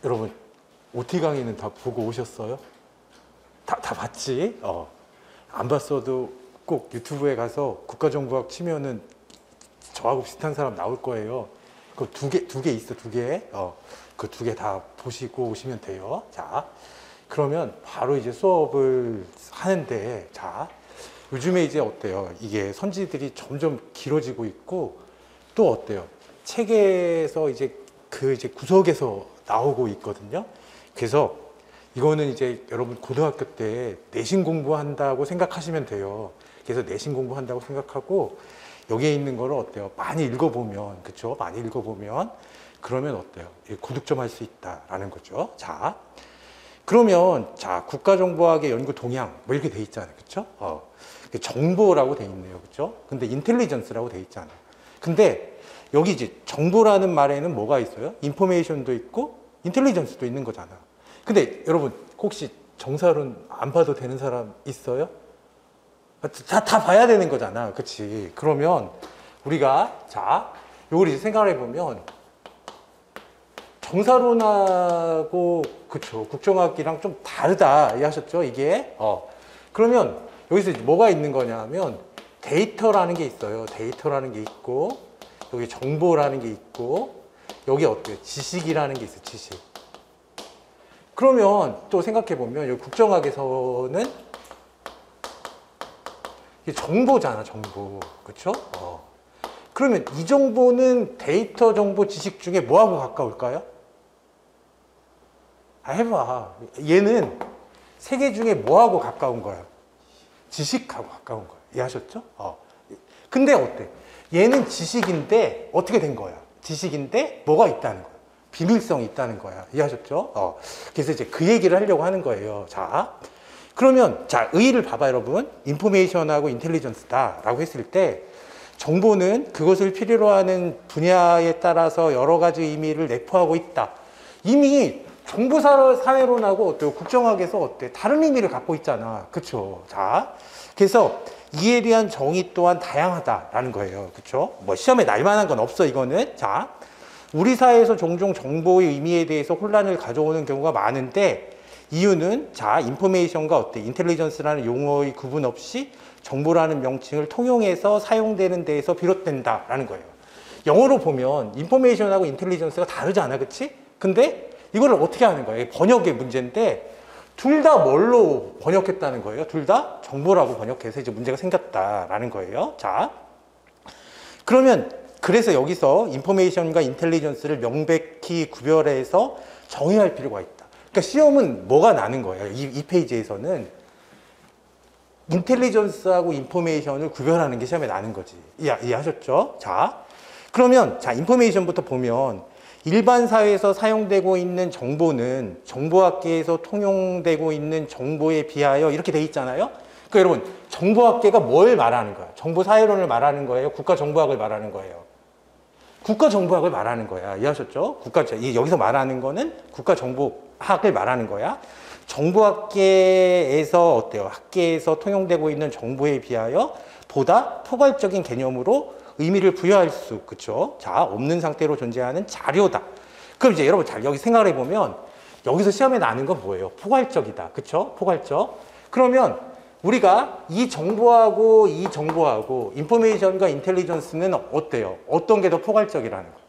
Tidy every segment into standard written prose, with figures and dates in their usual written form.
여러분, OT 강의는 다 보고 오셨어요? 다 봤지? 안 봤어도 꼭 유튜브에 가서 국가정보학 치면은 저하고 비슷한 사람 나올 거예요. 그 두 개 있어, 두 개. 그 두 개 다 보시고 오시면 돼요. 자, 그러면 바로 이제 수업을 하는데, 자, 요즘에 이제 어때요? 이게 선지들이 점점 길어지고 있고, 또 어때요? 책에서 이제 이제 구석에서 나오고 있거든요. 그래서 이거는 이제 여러분 고등학교 때 내신 공부한다고 생각하시면 돼요. 그래서 내신 공부한다고 생각하고 여기에 있는 거를 어때요? 많이 읽어보면, 그쵸? 많이 읽어보면 그러면 어때요? 고득 좀 할 수 있다라는 거죠. 자, 그러면 자, 국가정보학의 연구 동향 뭐 이렇게 돼 있잖아요. 그쵸? 정보라고 돼 있네요. 그쵸? 근데 인텔리전스라고 돼 있잖아요. 근데 여기 이제 정보라는 말에는 뭐가 있어요? 인포메이션도 있고 인텔리전스도 있는 거잖아. 근데 여러분 혹시 정사론 안 봐도 되는 사람 있어요? 다 봐야 되는 거잖아. 그치? 그러면 우리가 자, 요걸 이제 생각을 해보면 정사론하고 그쵸? 국정학이랑 좀 다르다 이해하셨죠? 이게 그러면 여기서 이제 뭐가 있는 거냐면 데이터라는 게 있어요. 데이터라는 게 있고 여기 정보라는 게 있고 여기 어때요? 지식이라는 게 있어요. 지식. 그러면 또 생각해보면 여기 국정학에서는 이게 정보잖아. 정보. 그쵸? 그러면 이 정보는 데이터, 정보, 지식 중에 뭐하고 가까울까요? 해봐. 얘는 세 개 중에 뭐하고 가까운 거야? 지식하고 가까운 거야. 이해하셨죠? 근데 어때? 얘는 지식인데 어떻게 된 거야? 지식인데 뭐가 있다는 거야? 비밀성이 있다는 거야. 이해하셨죠? 그래서 이제 그 얘기를 하려고 하는 거예요. 자, 그러면 자, 의의를 봐봐 여러분. 인포메이션하고 인텔리전스다 라고 했을 때 정보는 그것을 필요로 하는 분야에 따라서 여러 가지 의미를 내포하고 있다. 이미 정보사회론하고 또 국정학에서 어때? 다른 의미를 갖고 있잖아. 그쵸? 자, 그래서 이에 대한 정의 또한 다양하다라는 거예요. 그쵸? 뭐 시험에 날 만한 건 없어, 이거는. 자, 우리 사회에서 종종 정보의 의미에 대해서 혼란을 가져오는 경우가 많은데 이유는 자, 인포메이션과 어때? 인텔리전스라는 용어의 구분 없이 정보라는 명칭을 통용해서 사용되는 데에서 비롯된다라는 거예요. 영어로 보면 인포메이션하고 인텔리전스가 다르잖아. 그치? 근데 이거를 어떻게 하는 거예요? 번역의 문제인데 둘 다 뭘로 번역했다는 거예요? 둘 다 정보라고 번역해서 이제 문제가 생겼다라는 거예요. 자, 그러면 그래서 여기서 인포메이션과 인텔리전스를 명백히 구별해서 정의할 필요가 있다. 그러니까 시험은 뭐가 나는 거예요? 이 페이지에서는 인텔리전스하고 인포메이션을 구별하는 게 시험에 나는 거지. 이해하셨죠? 자, 그러면 자, 인포메이션부터 보면 일반 사회에서 사용되고 있는 정보는 정보학계에서 통용되고 있는 정보에 비하여 이렇게 돼 있잖아요. 그러니까 여러분 정보학계가 뭘 말하는 거야? 정보사회론을 말하는 거예요? 국가정보학을 말하는 거예요? 국가정보학을 말하는 거야. 이해하셨죠? 여기서 말하는 거는 국가정보학을 말하는 거야. 정보학계에서 어때요? 학계에서 통용되고 있는 정보에 비하여 보다 포괄적인 개념으로 의미를 부여할 수, 그쵸? 자, 없는 상태로 존재하는 자료다. 그럼 이제 여러분 잘 여기 생각을 해보면 여기서 시험에 나는 건 뭐예요? 포괄적이다. 그쵸? 포괄적. 그러면 우리가 이 정보하고 인포메이션과 인텔리전스는 어때요? 어떤 게 더 포괄적이라는 거예요?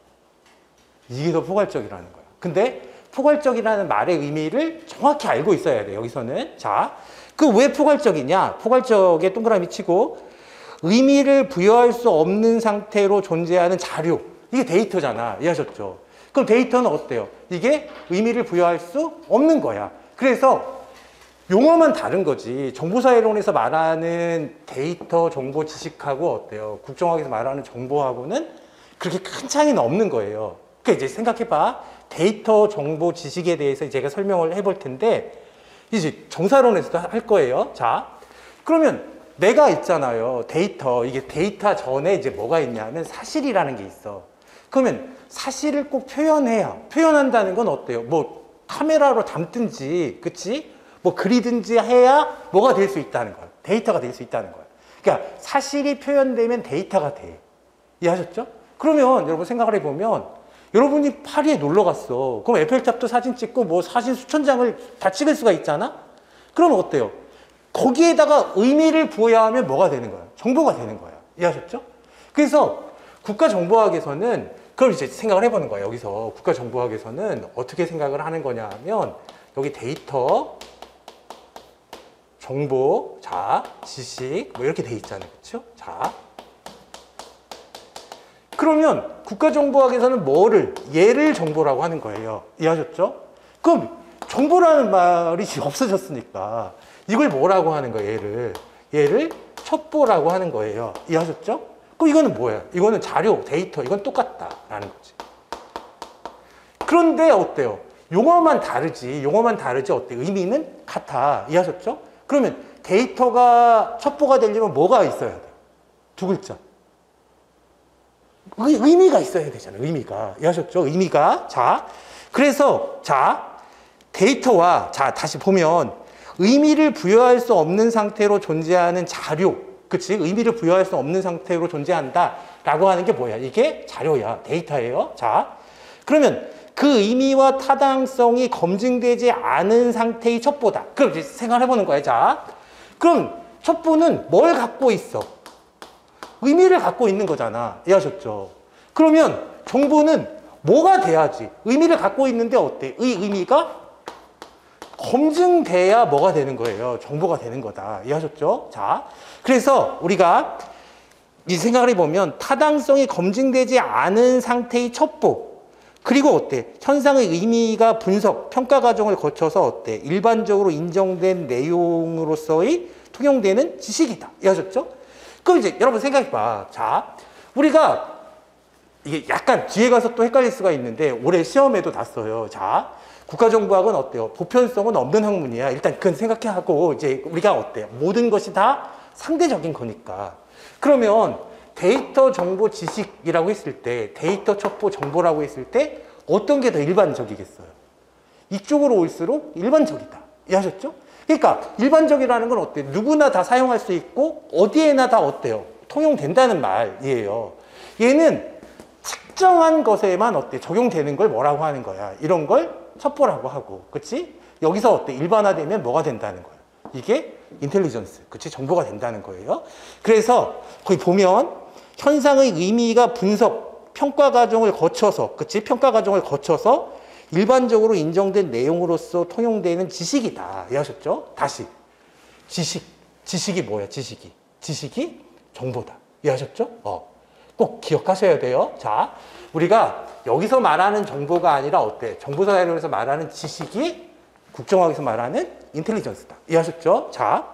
이게 더 포괄적이라는 거예요. 근데 포괄적이라는 말의 의미를 정확히 알고 있어야 돼요. 여기서는. 자, 그 왜 포괄적이냐? 포괄적에 동그라미 치고 의미를 부여할 수 없는 상태로 존재하는 자료. 이게 데이터잖아. 이해하셨죠? 그럼 데이터는 어때요? 이게 의미를 부여할 수 없는 거야. 그래서 용어만 다른 거지. 정보사회론에서 말하는 데이터, 정보, 지식하고 어때요? 국정학에서 말하는 정보하고는 그렇게 큰 차이는 없는 거예요. 그러니까 이제 생각해봐. 데이터, 정보, 지식에 대해서 제가 설명을 해볼 텐데 이제 정사론에서도 할 거예요. 자, 그러면 내가 있잖아요. 데이터. 이게 데이터 전에 이제 뭐가 있냐면 사실이라는 게 있어. 그러면 사실을 꼭 표현한다는 건 어때요? 뭐 카메라로 담든지, 그치? 뭐 그리든지 해야 뭐가 될 수 있다는 거야. 데이터가 될 수 있다는 거야. 그러니까 사실이 표현되면 데이터가 돼. 이해하셨죠? 그러면 여러분 생각을 해보면 여러분이 파리에 놀러 갔어. 그럼 에펠탑도 사진 찍고 뭐 사진 수천 장을 다 찍을 수가 있잖아? 그럼 어때요? 거기에다가 의미를 부여하면 뭐가 되는 거야? 정보가 되는 거야. 이해하셨죠? 그래서 국가정보학에서는 그걸 이제 생각을 해보는 거야. 여기서 국가정보학에서는 어떻게 생각을 하는 거냐 하면 여기 데이터, 정보, 자, 지식 뭐 이렇게 돼 있잖아요. 그렇죠? 자, 그러면 국가정보학에서는 뭐를? 얘를 정보라고 하는 거예요. 이해하셨죠? 그럼 정보라는 말이 없어졌으니까 이걸 뭐라고 하는 거예요? 얘를 첩보라고 하는 거예요. 이해하셨죠? 그럼 이거는 뭐예요? 이거는 자료, 데이터, 이건 똑같다라는 거지. 그런데 어때요? 용어만 다르지 어때? 의미는 같아. 이해하셨죠? 그러면 데이터가 첩보가 되려면 뭐가 있어야 돼요? 두 글자. 의미가 있어야 되잖아요. 의미가. 이해하셨죠? 의미가. 자, 그래서 자, 데이터와 자, 다시 보면 의미를 부여할 수 없는 상태로 존재하는 자료. 그치? 의미를 부여할 수 없는 상태로 존재한다. 라고 하는 게 뭐야? 이게 자료야. 데이터예요. 자, 그러면 그 의미와 타당성이 검증되지 않은 상태의 첩보다. 그럼 이제 생각해보는 거예요. 자, 그럼 첩보는 뭘 갖고 있어? 의미를 갖고 있는 거잖아. 이해하셨죠? 그러면 정보는 뭐가 돼야지? 의미를 갖고 있는데 어때? 의미가 검증돼야 뭐가 되는 거예요? 정보가 되는 거다. 이해하셨죠? 자, 그래서 우리가 이 생각을 해보면 타당성이 검증되지 않은 상태의 첩보, 그리고 어때? 현상의 의미가 분석, 평가 과정을 거쳐서 어때? 일반적으로 인정된 내용으로서의 통용되는 지식이다. 이해하셨죠? 그럼 이제 여러분 생각해봐. 자, 우리가 이게 약간 뒤에 가서 또 헷갈릴 수가 있는데 올해 시험에도 났어요. 자, 국가정보학은 어때요? 보편성은 없는 학문이야. 일단 그건 생각하고 이제 우리가 어때요? 모든 것이 다 상대적인 거니까. 그러면 데이터, 정보, 지식이라고 했을 때 데이터, 첩보, 정보라고 했을 때 어떤 게 더 일반적이겠어요? 이쪽으로 올수록 일반적이다. 이해하셨죠? 그러니까 일반적이라는 건 어때요? 누구나 다 사용할 수 있고 어디에나 다 어때요? 통용된다는 말이에요. 얘는 특정한 것에만 어때? 적용되는 걸 뭐라고 하는 거야? 이런 걸 첩보라고 하고, 그치? 여기서 어때? 일반화되면 뭐가 된다는 거야? 이게 인텔리전스, 그치? 정보가 된다는 거예요. 그래서 거기 보면 현상의 의미가 분석, 평가 과정을 거쳐서, 그치? 평가 과정을 거쳐서 일반적으로 인정된 내용으로서 통용되는 지식이다. 이해하셨죠? 다시. 지식이 뭐야? 지식이 정보다. 이해하셨죠? 꼭 기억하셔야 돼요. 자, 우리가 여기서 말하는 정보가 아니라 어때? 정보사회론에서 말하는 지식이 국정학에서 말하는 인텔리전스다. 이해하셨죠? 자,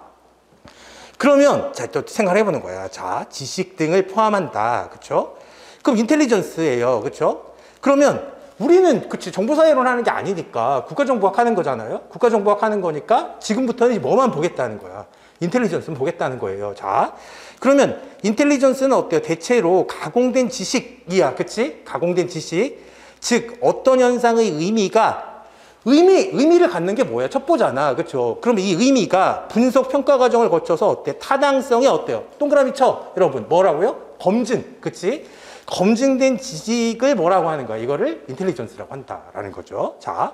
그러면 자, 또 생각을 해보는 거야. 자, 지식 등을 포함한다. 그쵸? 그럼 인텔리전스예요. 그쵸? 그러면 우리는 그치 정보사회론 하는 게 아니니까 국가정보학 하는 거잖아요. 국가정보학 하는 거니까 지금부터는 뭐만 보겠다는 거야. 인텔리전스는 보겠다는 거예요. 자, 그러면 인텔리전스는 어때요? 대체로 가공된 지식이야. 그치? 가공된 지식. 즉 어떤 현상의 의미를 갖는 게 뭐야? 첩보잖아. 그쵸? 그럼 이 의미가 분석 평가 과정을 거쳐서 어때? 타당성이 어때요? 동그라미 쳐. 여러분 뭐라고요? 검증. 그치? 검증된 지식을 뭐라고 하는 거야? 이거를 인텔리전스라고 한다라는 거죠. 자,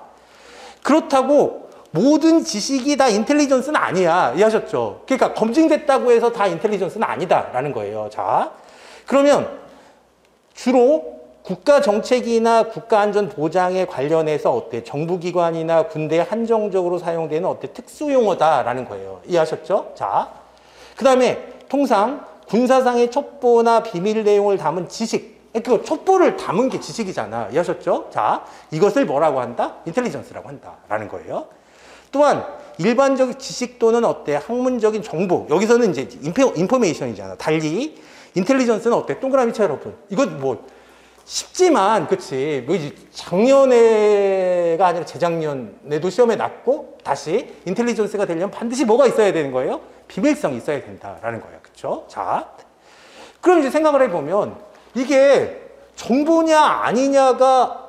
그렇다고 모든 지식이 다 인텔리전스는 아니야. 이해하셨죠? 그러니까 검증됐다고 해서 다 인텔리전스는 아니다라는 거예요. 자, 그러면 주로 국가 정책이나 국가 안전 보장에 관련해서 어때? 정부기관이나 군대에 한정적으로 사용되는 어때? 특수 용어다라는 거예요. 이해하셨죠? 자, 그 다음에 통상 군사상의 첩보나 비밀 내용을 담은 지식, 그 첩보를 담은 게 지식이잖아. 이해하셨죠? 자, 이것을 뭐라고 한다? 인텔리전스라고 한다라는 거예요. 또한 일반적 지식 또는 어때? 학문적인 정보. 여기서는 이제 인포메이션이잖아. 달리 인텔리전스는 어때? 동그라미 쳐 여러분. 이거 뭐 쉽지만 그치? 뭐 작년에가 아니라 재작년에도 시험에 났고 다시 인텔리전스가 되려면 반드시 뭐가 있어야 되는 거예요? 비밀성이 있어야 된다라는 거예요. 그렇죠? 자, 그럼 이제 생각을 해보면 이게 정보냐 아니냐가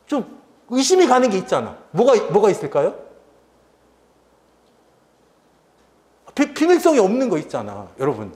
좀 의심이 가는 게 있잖아. 뭐가 있을까요? 비밀성이 없는 거 있잖아, 여러분.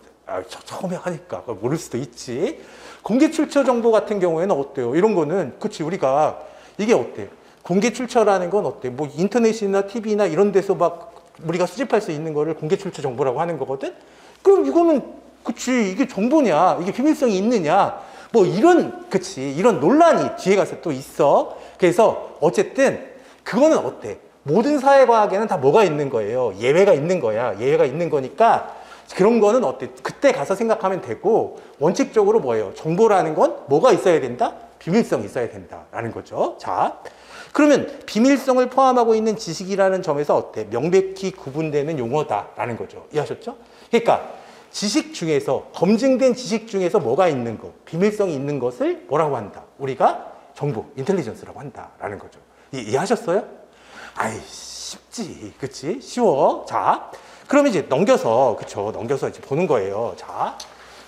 처음에 하니까 모를 수도 있지. 공개 출처 정보 같은 경우에는 어때요? 이런 거는 그치 우리가 이게 어때? 공개 출처라는 건 어때? 뭐 인터넷이나 TV나 이런 데서 막 우리가 수집할 수 있는 거를 공개 출처 정보라고 하는 거거든? 그럼 이거는 그치 이게 정보냐? 이게 비밀성이 있느냐? 뭐 이런 그치 이런 논란이 뒤에 가서 또 있어. 그래서 어쨌든 그거는 어때? 모든 사회과학에는 다 뭐가 있는 거예요? 예외가 있는 거야. 예외가 있는 거니까 그런 거는 어때? 그때 가서 생각하면 되고 원칙적으로 뭐예요? 정보라는 건 뭐가 있어야 된다? 비밀성이 있어야 된다라는 거죠. 자, 그러면 비밀성을 포함하고 있는 지식이라는 점에서 어때? 명백히 구분되는 용어다라는 거죠. 이해하셨죠? 그러니까 지식 중에서 검증된 지식 중에서 뭐가 있는 거, 비밀성이 있는 것을 뭐라고 한다? 우리가 정보, 인텔리전스라고 한다라는 거죠. 이해하셨어요? 아이 쉽지, 그치? 쉬워. 자. 그러면 이제 넘겨서, 그쵸. 넘겨서 이제 보는 거예요. 자.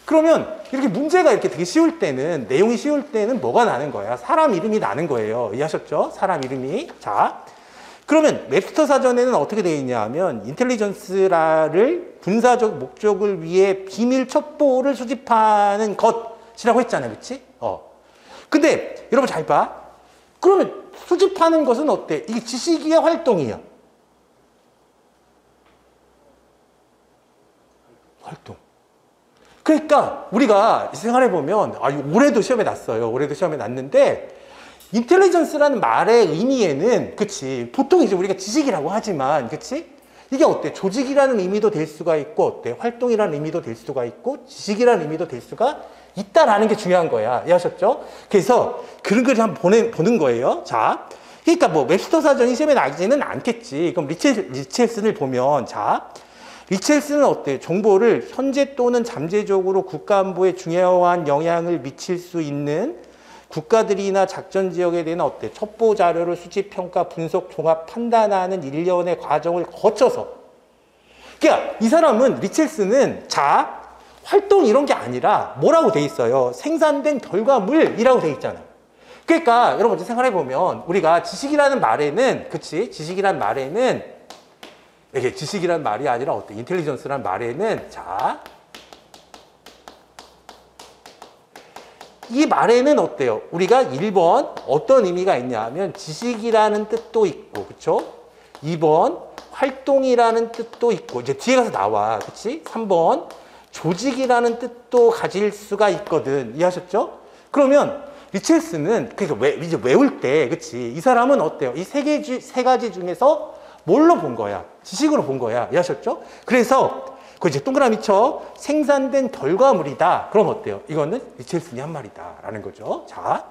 그러면 이렇게 문제가 이렇게 되게 쉬울 때는, 내용이 쉬울 때는 뭐가 나는 거야? 사람 이름이 나는 거예요. 이해하셨죠? 사람 이름이. 자. 그러면 웹스터 사전에는 어떻게 되어 있냐 하면, 인텔리전스라를 분사적 목적을 위해 비밀 첩보를 수집하는 것이라고 했잖아요. 그치? 근데 여러분 잘 봐. 그러면 수집하는 것은 어때? 이게 지식이야, 활동이야? 활동. 그러니까 우리가 생각해 보면 올해도 시험에 났어요. 올해도 시험에 났는데 인텔리전스라는 말의 의미에는 그치 보통 이제 우리가 지식이라고 하지만 그치 이게 어때? 조직이라는 의미도 될 수가 있고 어때? 활동이라는 의미도 될 수가 있고 지식이라는 의미도 될 수가 있다라는 게 중요한 거야. 이해하셨죠? 그래서 그런 걸 한번 보는 거예요. 자, 그러니까 뭐 웹스터 사전이 시험에 나지는 않겠지. 그럼 리첼슨을 보면 자. 리첼스는 어때? 정보를 현재 또는 잠재적으로 국가안보에 중요한 영향을 미칠 수 있는 국가들이나 작전 지역에 대한 어때? 첩보 자료를 수집, 평가, 분석, 종합, 판단하는 일련의 과정을 거쳐서 그러니까 이 사람은 리첼스는 자, 활동 이런 게 아니라 뭐라고 돼 있어요? 생산된 결과물이라고 돼 있잖아요. 그러니까 여러분 생각해 보면 우리가 지식이라는 말에는 그치? 지식이라는 말에는 이게 지식이란 말이 아니라 어때? 인텔리전스란 말에는 자, 이 말에는 어때요? 우리가 1번 어떤 의미가 있냐 하면 지식이라는 뜻도 있고 그쵸? 2번 활동이라는 뜻도 있고 이제 뒤에 가서 나와 그치? 3번 조직이라는 뜻도 가질 수가 있거든. 이해하셨죠? 그러면 리첼스는 그러니까 이제 외울 때 그치? 이 사람은 어때요? 이 세 가지 중에서 뭘로 본 거야? 지식으로 본 거야. 이해하셨죠? 그래서 그 이제 동그라미 쳐 생산된 결과물이다. 그럼 어때요? 이거는 리첼슨이 한 말이다 라는 거죠. 자,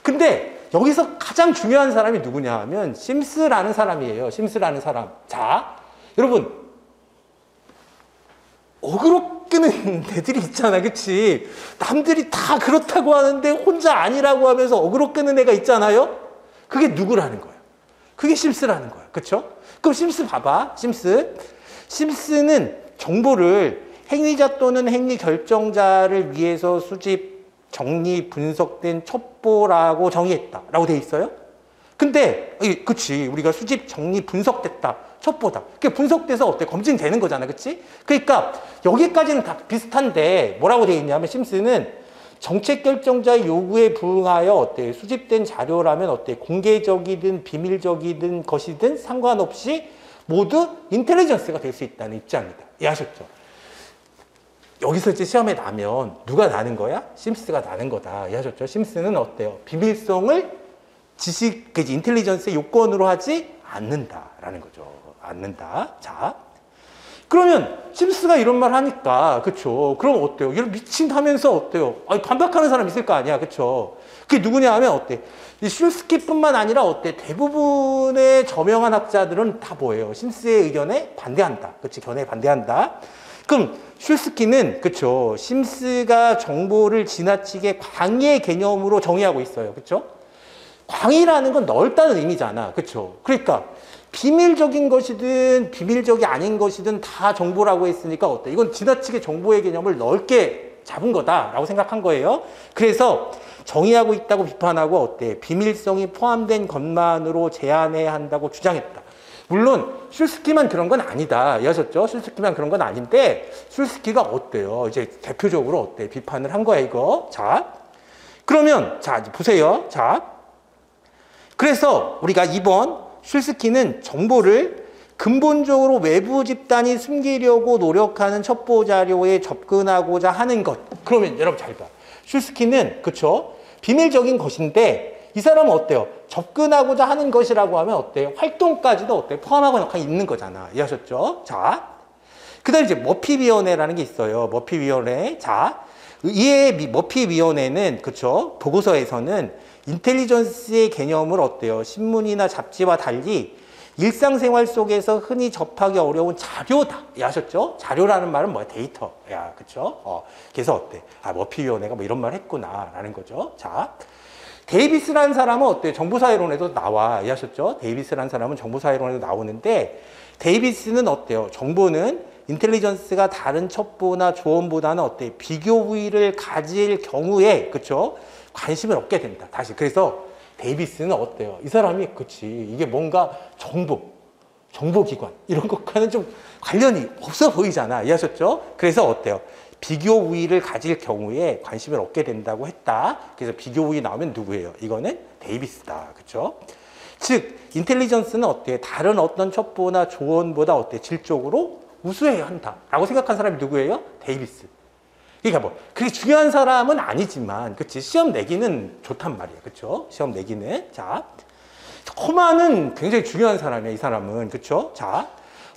근데 여기서 가장 중요한 사람이 누구냐 하면 심스라는 사람이에요. 심스라는 사람. 자, 여러분 어그로 끄는 애들이 있잖아. 그치? 남들이 다 그렇다고 하는데 혼자 아니라고 하면서 어그로 끄는 애가 있잖아요. 그게 누구라는 거야? 그게 심스라는 거야. 그쵸? 그럼 심스 봐봐. 심스는 정보를 행위자 또는 행위 결정자를 위해서 수집, 정리, 분석된 첩보라고 정의했다라고 돼 있어요. 근데 그치 우리가 수집, 정리, 분석됐다. 첩보다. 그게 분석돼서 어때? 검증되는 거잖아. 그치? 그러니까 여기까지는 다 비슷한데 뭐라고 돼 있냐면 심스는 정책 결정자의 요구에 부응하여 어때? 수집된 자료라면 어때? 공개적이든 비밀적이든 것이든 상관없이 모두 인텔리전스가 될 수 있다는 입장이다. 이해하셨죠? 여기서 이제 시험에 나면 누가 나는 거야? 심스가 나는 거다. 이해하셨죠? 심스는 어때요? 비밀성을 지식, 인텔리전스의 요건으로 하지 않는다라는 거죠. 않는다. 자. 그러면 심스가 이런 말 하니까 그쵸? 그럼 어때요? 이런 미친 하면서 어때요? 반박하는 사람 있을 거 아니야. 그쵸? 그게 누구냐 하면 어때? 이 슐스키뿐만 아니라 어때? 대부분의 저명한 학자들은 다 뭐예요? 심스의 의견에 반대한다. 그치? 견해에 반대한다. 그럼 슐스키는 그쵸? 심스가 정보를 지나치게 광의의 개념으로 정의하고 있어요. 그쵸? 광의라는 건 넓다는 의미잖아. 그쵸? 그러니까 비밀적인 것이든 비밀적이 아닌 것이든 다 정보라고 했으니까 어때? 이건 지나치게 정보의 개념을 넓게 잡은 거다라고 생각한 거예요. 그래서 정의하고 있다고 비판하고 어때? 비밀성이 포함된 것만으로 제한해야 한다고 주장했다. 물론 슐스키만 그런 건 아니다. 이해하셨죠? 슐스키만 그런 건 아닌데 슐스키가 어때요? 이제 대표적으로 어때? 비판을 한 거야 이거. 자, 그러면 자 이제 보세요. 자, 그래서 우리가 2번 슐스키는 정보를 근본적으로 외부 집단이 숨기려고 노력하는 첩보 자료에 접근하고자 하는 것. 그러면 여러분 잘 봐. 슐스키는 그쵸? 비밀적인 것인데 이 사람은 어때요? 접근하고자 하는 것이라고 하면 어때요? 활동까지도 어때요? 포함하고 있는 거잖아. 이해하셨죠? 자, 그 다음에 이제 머피위원회라는 게 있어요. 머피위원회. 자, 이에 머피위원회는 그쵸? 보고서에서는 인텔리전스의 개념을 어때요? 신문이나 잡지와 달리 일상생활 속에서 흔히 접하기 어려운 자료다. 아셨죠? 자료라는 말은 뭐야? 데이터야. 그쵸? 그래서 어때? 아, 머피위원회가 뭐 이런 말 했구나. 라는 거죠. 자, 데이비스라는 사람은 어때요? 정보사회론에도 나와. 아셨죠? 데이비스라는 사람은 정보사회론에도 나오는데 데이비스는 어때요? 정보는 인텔리전스가 다른 첩보나 조언보다는 어때요? 비교 우위를 가질 경우에, 그쵸? 관심을 얻게 된다. 다시. 그래서 데이비스는 어때요? 이 사람이, 그치. 이게 뭔가 정보기관, 이런 것과는 좀 관련이 없어 보이잖아. 이해하셨죠? 그래서 어때요? 비교 우위를 가질 경우에 관심을 얻게 된다고 했다. 그래서 비교 우위 나오면 누구예요? 이거는 데이비스다. 그쵸? 즉, 인텔리전스는 어때요? 다른 어떤 첩보나 조언보다 어때요? 질적으로 우수해야 한다. 라고 생각한 사람이 누구예요? 데이비스. 그러니까 뭐 그렇게 중요한 사람은 아니지만 그치 시험 내기는 좋단 말이야. 그쵸? 시험 내기는. 자, 호만은 굉장히 중요한 사람이야. 이 사람은. 그쵸? 자,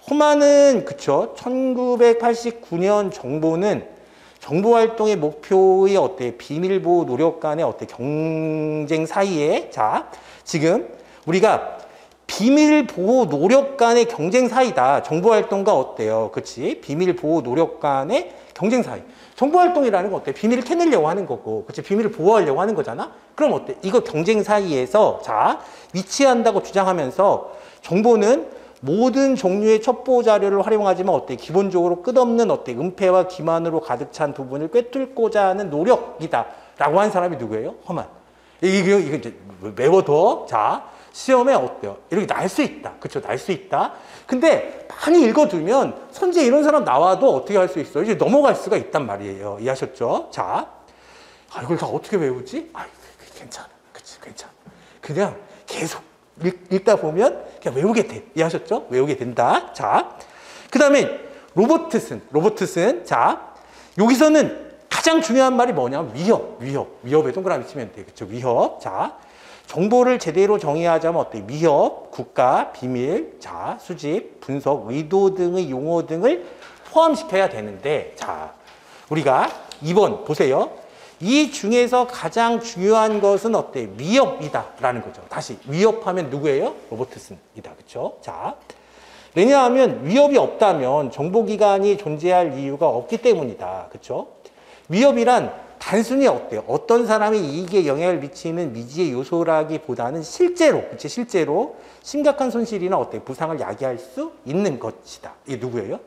호만은 그쵸? 1989년 정보는 정보활동의 목표의 어때 비밀보호 노력 간의 어때 경쟁 사이에 자 지금 우리가 비밀보호 노력 간의 경쟁 사이다. 정보활동과 어때요? 그치? 비밀보호 노력 간의 경쟁 사이. 정보활동이라는 건 어때? 비밀을 캐내려고 하는 거고, 그치? 비밀을 보호하려고 하는 거잖아? 그럼 어때? 이거 경쟁 사이에서, 자, 위치한다고 주장하면서 정보는 모든 종류의 첩보 자료를 활용하지만 어때? 기본적으로 끝없는 어때? 은폐와 기만으로 가득 찬 부분을 꿰뚫고자 하는 노력이다. 라고 한 사람이 누구예요? 허만. 이거 이제 외워둬. 자, 시험에 어때요? 이렇게 날 수 있다. 그쵸? 날 수 있다. 근데 많이 읽어두면 선제 이런 사람 나와도 어떻게 할 수 있어요? 이제 넘어갈 수가 있단 말이에요. 이해하셨죠? 자, 이걸 다 어떻게 외우지? 괜찮아. 그치? 괜찮아. 그냥 계속 읽다 보면 그냥 외우게 돼. 이해하셨죠? 외우게 된다. 자, 그 다음에 로버트슨. 자, 여기서는 가장 중요한 말이 뭐냐면 위협에 동그라미 치면 돼. 그쵸? 위협. 자, 정보를 제대로 정의하자면 어때? 위협, 국가, 비밀, 자, 수집, 분석, 의도 등의 용어 등을 포함시켜야 되는데, 자, 우리가 2번 보세요. 이 중에서 가장 중요한 것은 어때? 위협이다라는 거죠. 다시 위협하면 누구예요? 로버트슨이다. 그렇죠? 자, 왜냐하면 위협이 없다면 정보기관이 존재할 이유가 없기 때문이다. 그렇죠? 위협이란 단순히 어때요? 어떤 사람이 이익에 영향을 미치는 미지의 요소라기보다는 실제로, 그치? 실제로 심각한 손실이나 어때? 부상을 야기할 수 있는 것이다. 이게 누구예요?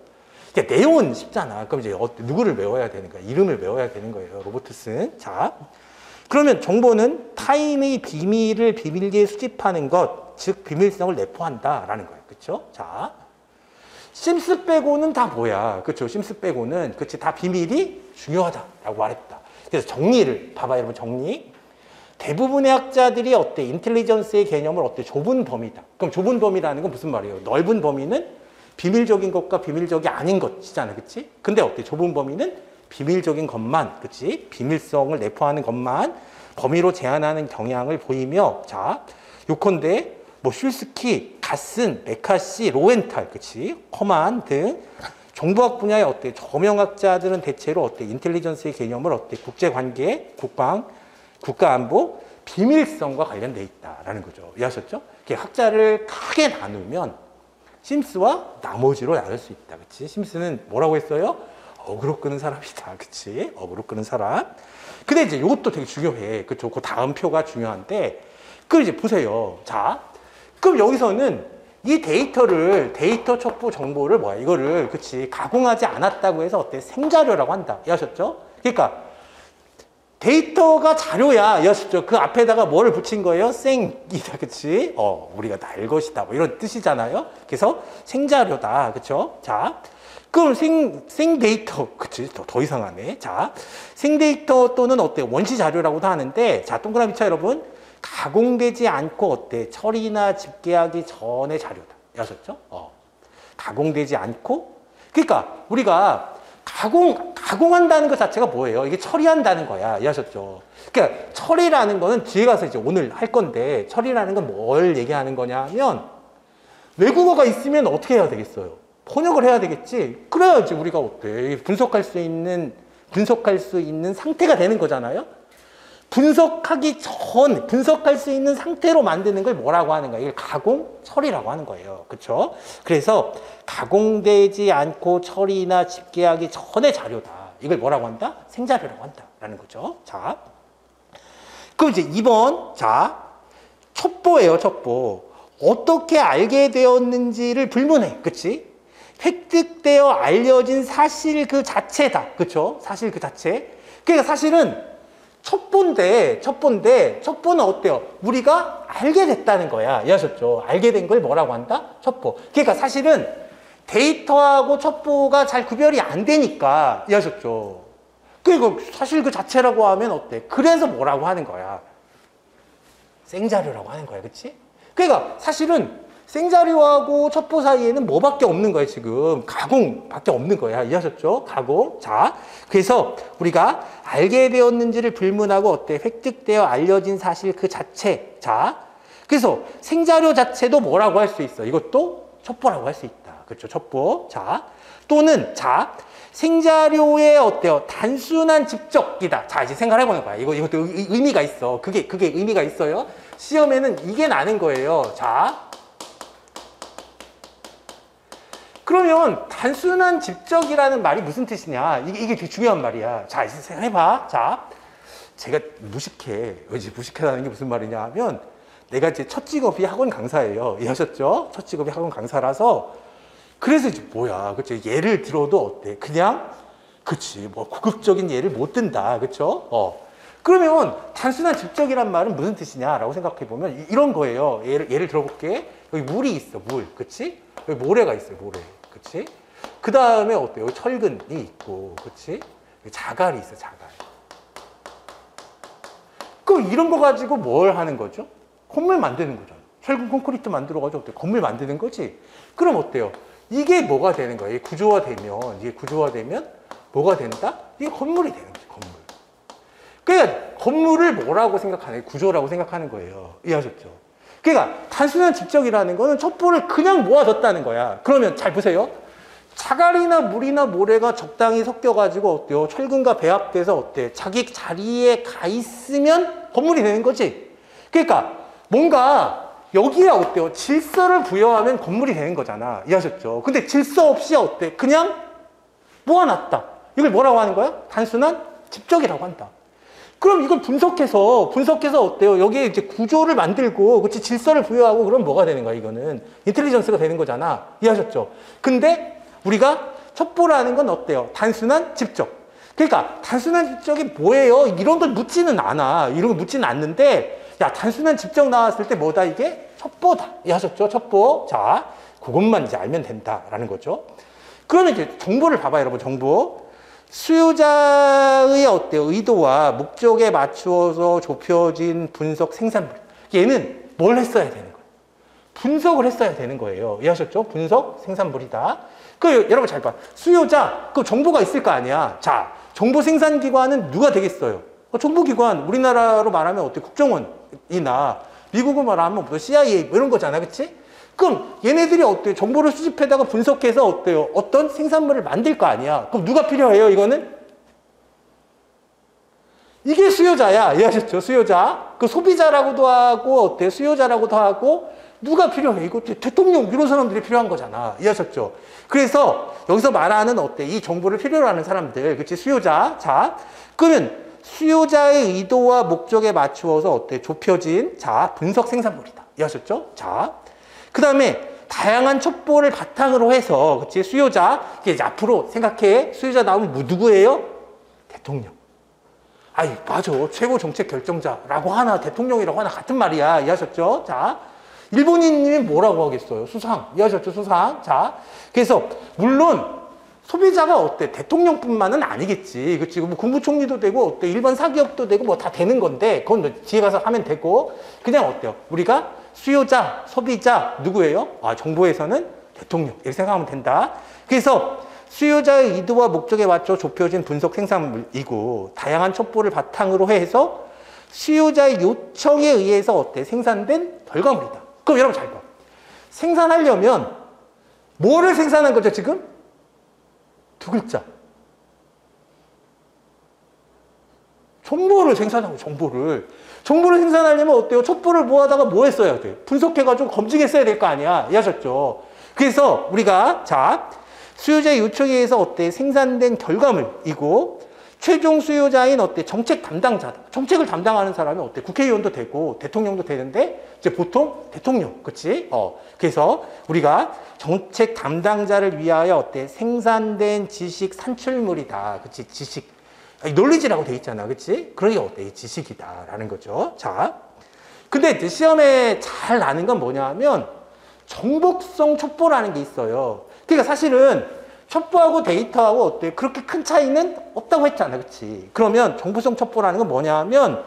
그러니까 내용은 쉽잖아. 그럼 이제 누구를 외워야 되는 거야? 이름을 외워야 되는 거예요. 로버트슨. 자, 그러면 정보는 타인의 비밀을 비밀리에 수집하는 것, 즉 비밀성을 내포한다라는 거예요. 그렇죠? 자, 심스 빼고는 다 뭐야? 그렇죠? 심스 빼고는 그치 다 비밀이 중요하다라고 말했다. 그래서 정리를 봐봐 여러분 정리. 대부분의 학자들이 어때? 인텔리전스의 개념을 어때? 좁은 범위다. 그럼 좁은 범위라는 건 무슨 말이에요? 넓은 범위는 비밀적인 것과 비밀적이 아닌 것이잖아. 그치? 근데 어때? 좁은 범위는 비밀적인 것만, 그치? 비밀성을 내포하는 것만 범위로 제한하는 경향을 보이며, 자, 요컨대 뭐 슐스키, 가슨, 메카시, 로엔탈, 그치? 허만 등 정보학 분야의 어때? 저명학자들은 대체로 어때? 인텔리전스의 개념을 어때? 국제관계, 국가안보, 비밀성과 관련돼 있다라는 거죠. 이해하셨죠? 학자를 크게 나누면 심스와 나머지로 나눌 수 있다. 그치? 심스는 뭐라고 했어요? 어그로 끄는 사람이다. 그치? 어그로 끄는 사람. 근데 이제 이것도 되게 중요해. 그쵸? 그 다음 표가 중요한데, 그럼 이제 보세요. 자, 그럼 여기서는 이 데이터 첩보 정보를 뭐야? 이거를, 그치? 가공하지 않았다고 해서 어때? 생자료라고 한다. 이해하셨죠? 그러니까, 데이터가 자료야. 이해하셨죠? 그 앞에다가 뭐를 붙인 거예요? 생이다, 그치? 우리가 날 것이다. 뭐 이런 뜻이잖아요. 그래서 생자료다. 그쵸? 자, 그럼 생데이터. 그치? 더 이상하네. 자, 생데이터 또는 어때요? 원시 자료라고도 하는데, 자, 동그라미 쳐, 여러분. 가공되지 않고 어때? 처리나 집계하기 전의 자료다. 이해하셨죠? 가공되지 않고. 그러니까 우리가 가공한다는 것 자체가 뭐예요? 이게 처리한다는 거야. 이해하셨죠? 그러니까 처리라는 거는 뒤에 가서 이제 오늘 할 건데, 처리라는 건 뭘 얘기하는 거냐면, 외국어가 있으면 어떻게 해야 되겠어요? 번역을 해야 되겠지. 그래야지 우리가 어때? 분석할 수 있는 상태가 되는 거잖아요. 분석할 수 있는 상태로 만드는 걸 뭐라고 하는 거예요? 이걸 가공, 처리라고 하는 거예요. 그렇죠? 그래서 가공되지 않고 처리나 집계하기 전의 자료다. 이걸 뭐라고 한다? 생자료라고 한다라는 거죠. 자, 그럼 이제 2번, 자, 첩보예요, 첩보. 어떻게 알게 되었는지를 불문해. 그치? 획득되어 알려진 사실 그 자체다. 그쵸? 사실 그 자체. 그러니까 사실은 첩보는 어때요? 우리가 알게 됐다는 거야. 이해하셨죠? 알게 된 걸 뭐라고 한다? 첩보. 그러니까 사실은 데이터하고 첩보가 잘 구별이 안 되니까. 이해하셨죠? 그리고 사실 그 자체라고 하면 어때? 그래서 뭐라고 하는 거야? 생자료라고 하는 거야. 그치? 그러니까 사실은 생자료하고 첩보 사이에는 뭐밖에 없는 거예요, 지금. 가공밖에 없는 거야. 이해하셨죠? 가공. 자, 그래서 우리가 알게 되었는지를 불문하고 어때? 획득되어 알려진 사실 그 자체. 자, 그래서 생자료 자체도 뭐라고 할 수 있어? 이것도 첩보라고 할 수 있다. 그렇죠? 첩보. 자, 또는, 자, 생자료의 어때요? 단순한 집적이다. 자, 이제 생각해보는 거야. 이것도 의미가 있어. 그게 의미가 있어요. 시험에는 이게 나는 거예요. 자, 그러면 단순한 집적이라는 말이 무슨 뜻이냐? 이게 되게 중요한 말이야. 자, 이제 생각해봐. 자, 제가 무식해라는 게 무슨 말이냐 하면, 내가 이제 첫 직업이 학원 강사예요. 이해하셨죠? 첫 직업이 학원 강사라서. 그래서 이제 뭐야, 그치? 예를 들어도 어때? 그냥, 그치, 뭐 고급적인 예를 못 든다. 그쵸? 그러면 단순한 집적이란 말은 무슨 뜻이냐라고 생각해보면 이런 거예요. 예를 들어볼게. 여기 물이 있어, 물. 그치? 여기 모래가 있어요, 모래. 그치? 그 다음에 어때요? 여기 철근이 있고, 그치? 여기 자갈이 있어, 자갈. 그럼 이런 거 가지고 뭘 하는 거죠? 건물 만드는 거잖아. 철근 콘크리트 만들어가지고 어때? 건물 만드는 거지? 그럼 어때요? 이게 뭐가 되는 거야? 이게 구조화되면 뭐가 된다? 이게 건물이 되는 거지, 건물. 그러니까 건물을 뭐라고 생각하는, 구조라고 생각하는 거예요. 이해하셨죠? 그러니까 단순한 집적이라는 거는 첩보를 그냥 모아뒀다는 거야. 그러면 잘 보세요. 자갈이나 물이나 모래가 적당히 섞여가지고 어때요? 철근과 배합돼서 어때? 자기 자리에 가 있으면 건물이 되는 거지. 그러니까 뭔가 여기에 어때요? 질서를 부여하면 건물이 되는 거잖아. 이해하셨죠? 근데 질서 없이 어때? 그냥 모아놨다. 이걸 뭐라고 하는 거야? 단순한 집적이라고 한다. 그럼 이걸 분석해서 어때요? 여기에 이제 구조를 만들고, 그치? 질서를 부여하고, 그럼 뭐가 되는 거야, 이거는? 인텔리전스가 되는 거잖아. 이해하셨죠? 근데 우리가 첩보라는 건 어때요? 단순한 집적. 그러니까, 단순한 집적이 뭐예요? 이런 걸 묻지는 않아. 이런 걸 묻지는 않는데, 야, 단순한 집적 나왔을 때 뭐다, 이게? 첩보다. 이해하셨죠? 첩보. 자, 그것만 이제 알면 된다라는 거죠. 그러면 이제 정보를 봐봐요, 여러분, 정보. 수요자의 어때요? 의도와 목적에 맞추어서 좁혀진 분석 생산물. 얘는 뭘 했어야 되는 거예요? 분석을 했어야 되는 거예요. 이해하셨죠? 분석 생산물이다. 여러분 잘 봐. 수요자, 그 정보가 있을 거 아니야. 자, 정보 생산기관은 누가 되겠어요? 정보기관, 우리나라로 말하면 어때? 국정원이나 미국으로 말하면 뭐 CIA 뭐 이런 거잖아. 그치? 그럼 얘네들이 어때요? 정보를 수집해다가 분석해서 어때요? 어떤 생산물을 만들 거 아니야. 그럼 누가 필요해요, 이거는? 이게 수요자야. 이해하셨죠? 수요자. 그 소비자라고도 하고, 어때요? 수요자라고도 하고, 누가 필요해? 이거 대통령, 이런 사람들이 필요한 거잖아. 이해하셨죠? 그래서 여기서 말하는 어때? 이 정보를 필요로 하는 사람들. 그치? 수요자. 자, 그러면 수요자의 의도와 목적에 맞추어서 어때? 좁혀진, 자, 분석 생산물이다. 이해하셨죠? 자. 그 다음에 다양한 첩보를 바탕으로 해서, 그치? 수요자, 이제 앞으로 생각해. 수요자 나오면 누구예요? 대통령. 아이, 맞아. 최고 정책 결정자라고 하나, 대통령이라고 하나 같은 말이야. 이해하셨죠? 자, 일본인님이 뭐라고 하겠어요? 수상. 이해하셨죠? 수상. 자, 그래서, 물론, 소비자가 어때? 대통령뿐만은 아니겠지. 그치? 뭐 국무총리도 되고, 어때? 일반 사기업도 되고, 뭐 다 되는 건데, 그건 뭐 뒤에 가서 하면 되고, 그냥 어때요? 우리가 수요자, 소비자, 누구예요? 아, 정부에서는 대통령. 이렇게 생각하면 된다. 그래서 수요자의 의도와 목적에 맞춰 좁혀진 분석 생산물이고, 다양한 첩보를 바탕으로 해서 수요자의 요청에 의해서 어때? 생산된 결과물이다. 그럼 여러분 잘 봐. 생산하려면, 뭐를 생산한 거죠, 지금? 두 글자. 정보를 생산하고, 정보를. 정보를 생산하려면 어때요? 첩보를 모아다가 뭐 했어야 돼? 분석해가지고 검증했어야 될 거 아니야. 이해하셨죠? 그래서 우리가, 자, 수요자의 요청에 의해서 어때? 생산된 결과물이고, 최종 수요자인 어때? 정책 담당자다. 정책을 담당하는 사람이 어때? 국회의원도 되고, 대통령도 되는데, 이제 보통 대통령. 그치? 그래서 우리가 정책 담당자를 위하여 어때? 생산된 지식 산출물이다. 그치? 지식. 논리지라고 돼 있잖아. 그치? 그러니까 어때? 지식이다라는 거죠. 자. 근데 이제 시험에 잘 나는 건 뭐냐 하면, 정보성 첩보라는 게 있어요. 그러니까 사실은 첩보하고 데이터하고 어때? 그렇게 큰 차이는 없다고 했잖아. 그치? 그러면 정보성 첩보라는 건 뭐냐 하면,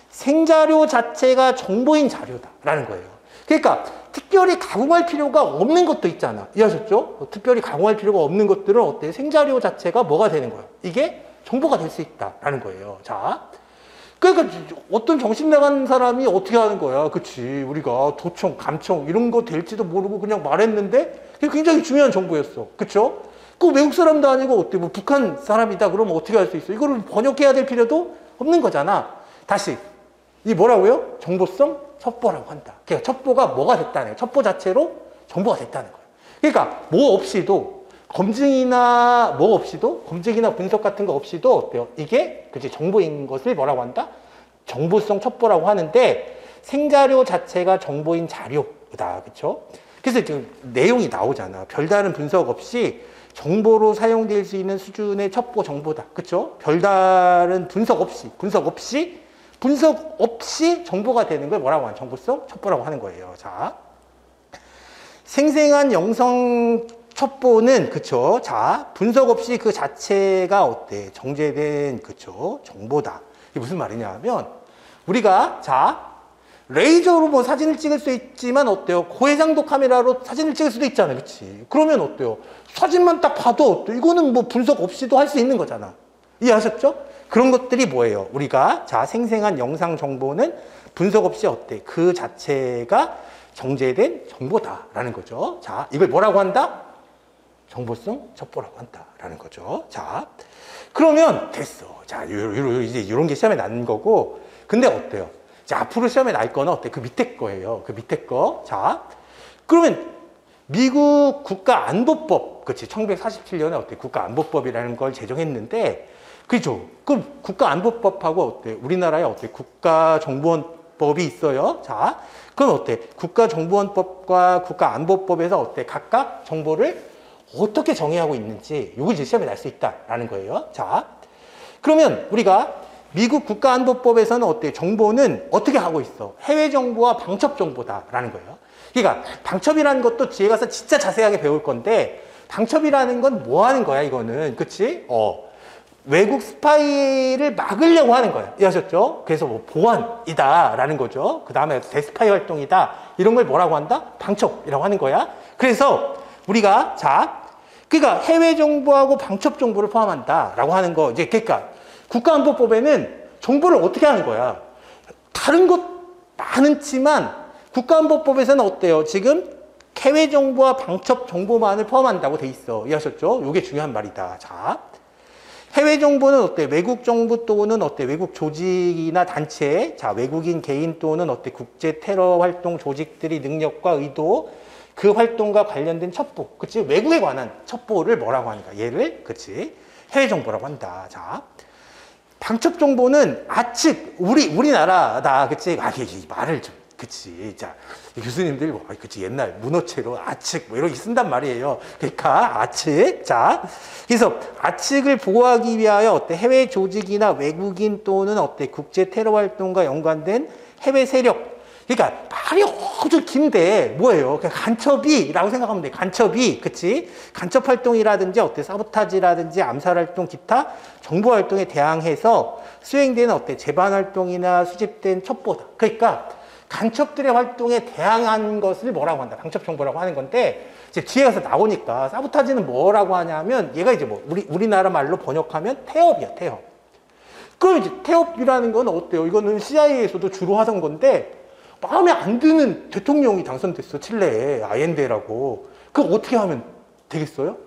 생자료 자체가 정보인 자료다라는 거예요. 그러니까 특별히 가공할 필요가 없는 것도 있잖아. 이해하셨죠? 특별히 가공할 필요가 없는 것들은 어때? 생자료 자체가 뭐가 되는 거야? 이게 정보가 될 수 있다라는 거예요. 자, 그러니까 어떤 정신 나간 사람이 어떻게 하는 거야? 그치? 우리가 도청, 감청 이런 거 될지도 모르고 그냥 말했는데 그게 굉장히 중요한 정보였어. 그쵸? 그 외국 사람도 아니고 어때? 뭐 북한 사람이다 그러면 어떻게 할 수 있어? 이거를 번역해야 될 필요도 없는 거잖아. 다시. 이 뭐라고요? 정보성 첩보라고 한다. 그러니까 첩보가 뭐가 됐다는 거예요. 첩보 자체로 정보가 됐다는 거예요. 그러니까 뭐 없이도 검증이나 뭐 없이도 검증이나 분석 같은 거 없이도 어때요? 이게 그치 정보인 것을 뭐라고 한다? 정보성 첩보라고 하는데 생자료 자체가 정보인 자료다. 그렇죠? 그래서 지금 내용이 나오잖아. 별다른 분석 없이 정보로 사용될 수 있는 수준의 첩보 정보다. 그렇죠? 별다른 분석 없이 정보가 되는 걸 뭐라고 하는? 정보성 첩보라고 하는 거예요. 자, 생생한 영상 첩보는 그쵸? 자, 분석 없이 그 자체가 어때? 정제된 그쵸? 정보다. 이게 무슨 말이냐 하면 우리가 자, 레이저로 뭐 사진을 찍을 수 있지만 어때요? 고해상도 카메라로 사진을 찍을 수도 있잖아요. 그치? 그러면 어때요? 사진만 딱 봐도 어때요? 이거는 뭐 분석 없이도 할 수 있는 거잖아. 이해하셨죠? 그런 것들이 뭐예요? 우리가 자, 생생한 영상 정보는 분석 없이 어때? 그 자체가 정제된 정보다라는 거죠. 자, 이걸 뭐라고 한다? 정보성 첩보라고 한다라는 거죠. 자, 그러면 됐어. 자, 이제 이런 게 시험에 나는 거고, 근데 어때요? 자, 앞으로 시험에 날 거는 어때? 그 밑에 거예요. 그 밑에 거. 자, 그러면 미국 국가안보법, 그치? 1947년에 어때? 국가안보법이라는 걸 제정했는데, 그죠? 그럼 국가안보법하고 어때? 우리나라에 어때? 국가정보원법이 있어요. 자, 그럼 어때? 국가정보원법과 국가안보법에서 어때? 각각 정보를 어떻게 정의하고 있는지 이거 이제 시험에 날 수 있다라는 거예요. 자, 그러면 우리가 미국 국가안보법에서는 어때? 정보는 어떻게 하고 있어? 해외 정보와 방첩 정보다라는 거예요. 그러니까 방첩이라는 것도 뒤에 가서 진짜 자세하게 배울 건데 방첩이라는 건 뭐 하는 거야? 이거는 그치? 외국 스파이를 막으려고 하는 거예요. 이해하셨죠? 그래서 뭐 보안이다라는 거죠. 그 다음에 대스파이 활동이다. 이런 걸 뭐라고 한다? 방첩이라고 하는 거야. 그래서 우리가 자, 그러니까 해외 정보하고 방첩 정보를 포함한다라고 하는 거. 이제 그러니까 국가안보법에는 정보를 어떻게 하는 거야? 다른 것 많지만 국가안보법에서는 어때요? 지금 해외 정보와 방첩 정보만을 포함한다고 돼 있어. 이해하셨죠? 이게 중요한 말이다. 자, 해외 정보는 어때? 외국 정부 또는 어때? 외국 조직이나 단체, 자, 외국인 개인 또는 어때? 국제 테러 활동 조직들의 능력과 의도, 그 활동과 관련된 첩보, 그치? 외국에 관한 첩보를 뭐라고 하는가? 얘를, 그치? 해외 정보라고 한다. 자, 방첩 정보는 우리나라다, 그치? 이 말을 좀, 그치. 자, 교수님들이 뭐, 그치. 옛날 문어체로 아측, 뭐 이렇게 쓴단 말이에요. 그러니까 아측. 자, 그래서 아측을 보호하기 위하여 어때? 해외 조직이나 외국인 또는 어때? 국제 테러 활동과 연관된 해외 세력. 그러니까 말이 아주 긴데 뭐예요? 그냥 간첩이라고 생각하면 돼. 간첩이, 그치? 간첩 활동이라든지 어때? 사보타지라든지 암살 활동, 기타 정보 활동에 대항해서 수행되는 어때? 재반 활동이나 수집된 첩보다. 그러니까 간첩들의 활동에 대항한 것을 뭐라고 한다? 간첩 정보라고 하는 건데 이제 뒤에 가서 나오니까 사보타지는 뭐라고 하냐면 얘가 이제 뭐 우리나라 말로 번역하면 태업이야, 태업. 그럼 이제 태업이라는 건 어때요? 이거는 CIA에서도 주로 하던 건데 마음에 안 드는 대통령이 당선됐어. 칠레에 아옌데라고. 그거 어떻게 하면 되겠어요?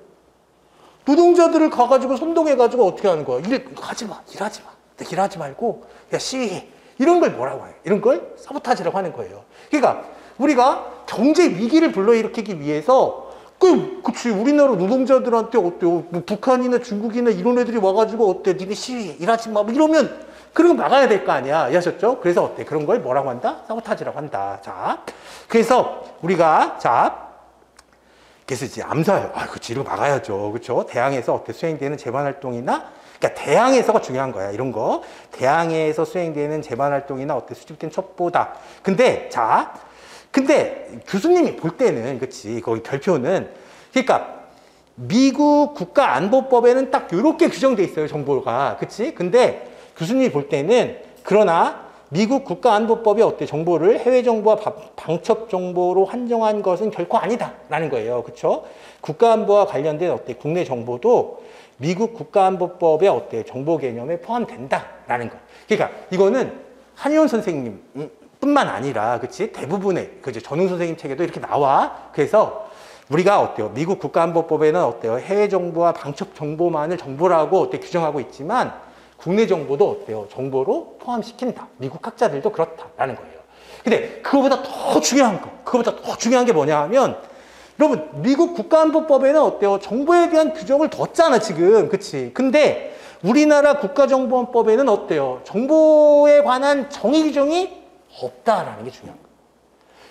노동자들을 가가지고 선동해가지고 어떻게 하는 거야? 하지 마, 일하지 마. 일하지 말고 야 시위해. 이런 걸 뭐라고 해요? 이런 걸 사보타지라고 하는 거예요. 그러니까 우리가 경제 위기를 불러일으키기 위해서 그치 우리나라 노동자들한테 어때요? 뭐 북한이나 중국이나 이런 애들이 와가지고 어때? 니네 시위해. 일하지 마. 뭐 이러면 그런 거 막아야 될 거 아니야. 이해하셨죠? 그래서 어때? 그런 걸 뭐라고 한다? 사보타지라고 한다. 자, 그래서 우리가 자, 그래서 이제 암살, 그치 이런 거 막아야죠. 그렇죠? 대항해서 어때? 수행되는 재반 활동이나 그러니까 대항해서가 중요한 거야. 이런 거 대항해서 수행되는 재반 활동이나 어때? 수집된 첩보다. 근데 자, 근데 교수님이 볼 때는 그치 거기 별표는 그러니까. 미국 국가안보법에는 딱 이렇게 규정돼 있어요. 정보가. 그치? 근데 교수님이 볼 때는 그러나 미국 국가안보법이 어때 정보를 해외 정보와 방첩 정보로 한정한 것은 결코 아니다라는 거예요. 그렇죠? 국가안보와 관련된 어때 국내 정보도 미국 국가안보법의 어때 정보 개념에 포함된다라는 거. 그러니까 이거는 한의원 선생님뿐만 아니라 그치 대부분의 그제 전웅 선생님 책에도 이렇게 나와. 그래서 우리가 어때요? 미국 국가안보법에는 어때요? 해외 정보와 방첩 정보만을 정보라고 어때 규정하고 있지만 국내 정보도 어때요? 정보로 포함시킨다. 미국 학자들도 그렇다라는 거예요. 근데 그거보다 더 중요한 게 뭐냐 하면 여러분 미국 국가안보법에는 어때요? 정보에 대한 규정을 뒀잖아 지금. 그치? 근데 우리나라 국가정보원법에는 어때요? 정보에 관한 정의 규정이 없다라는 게 중요한 거예요.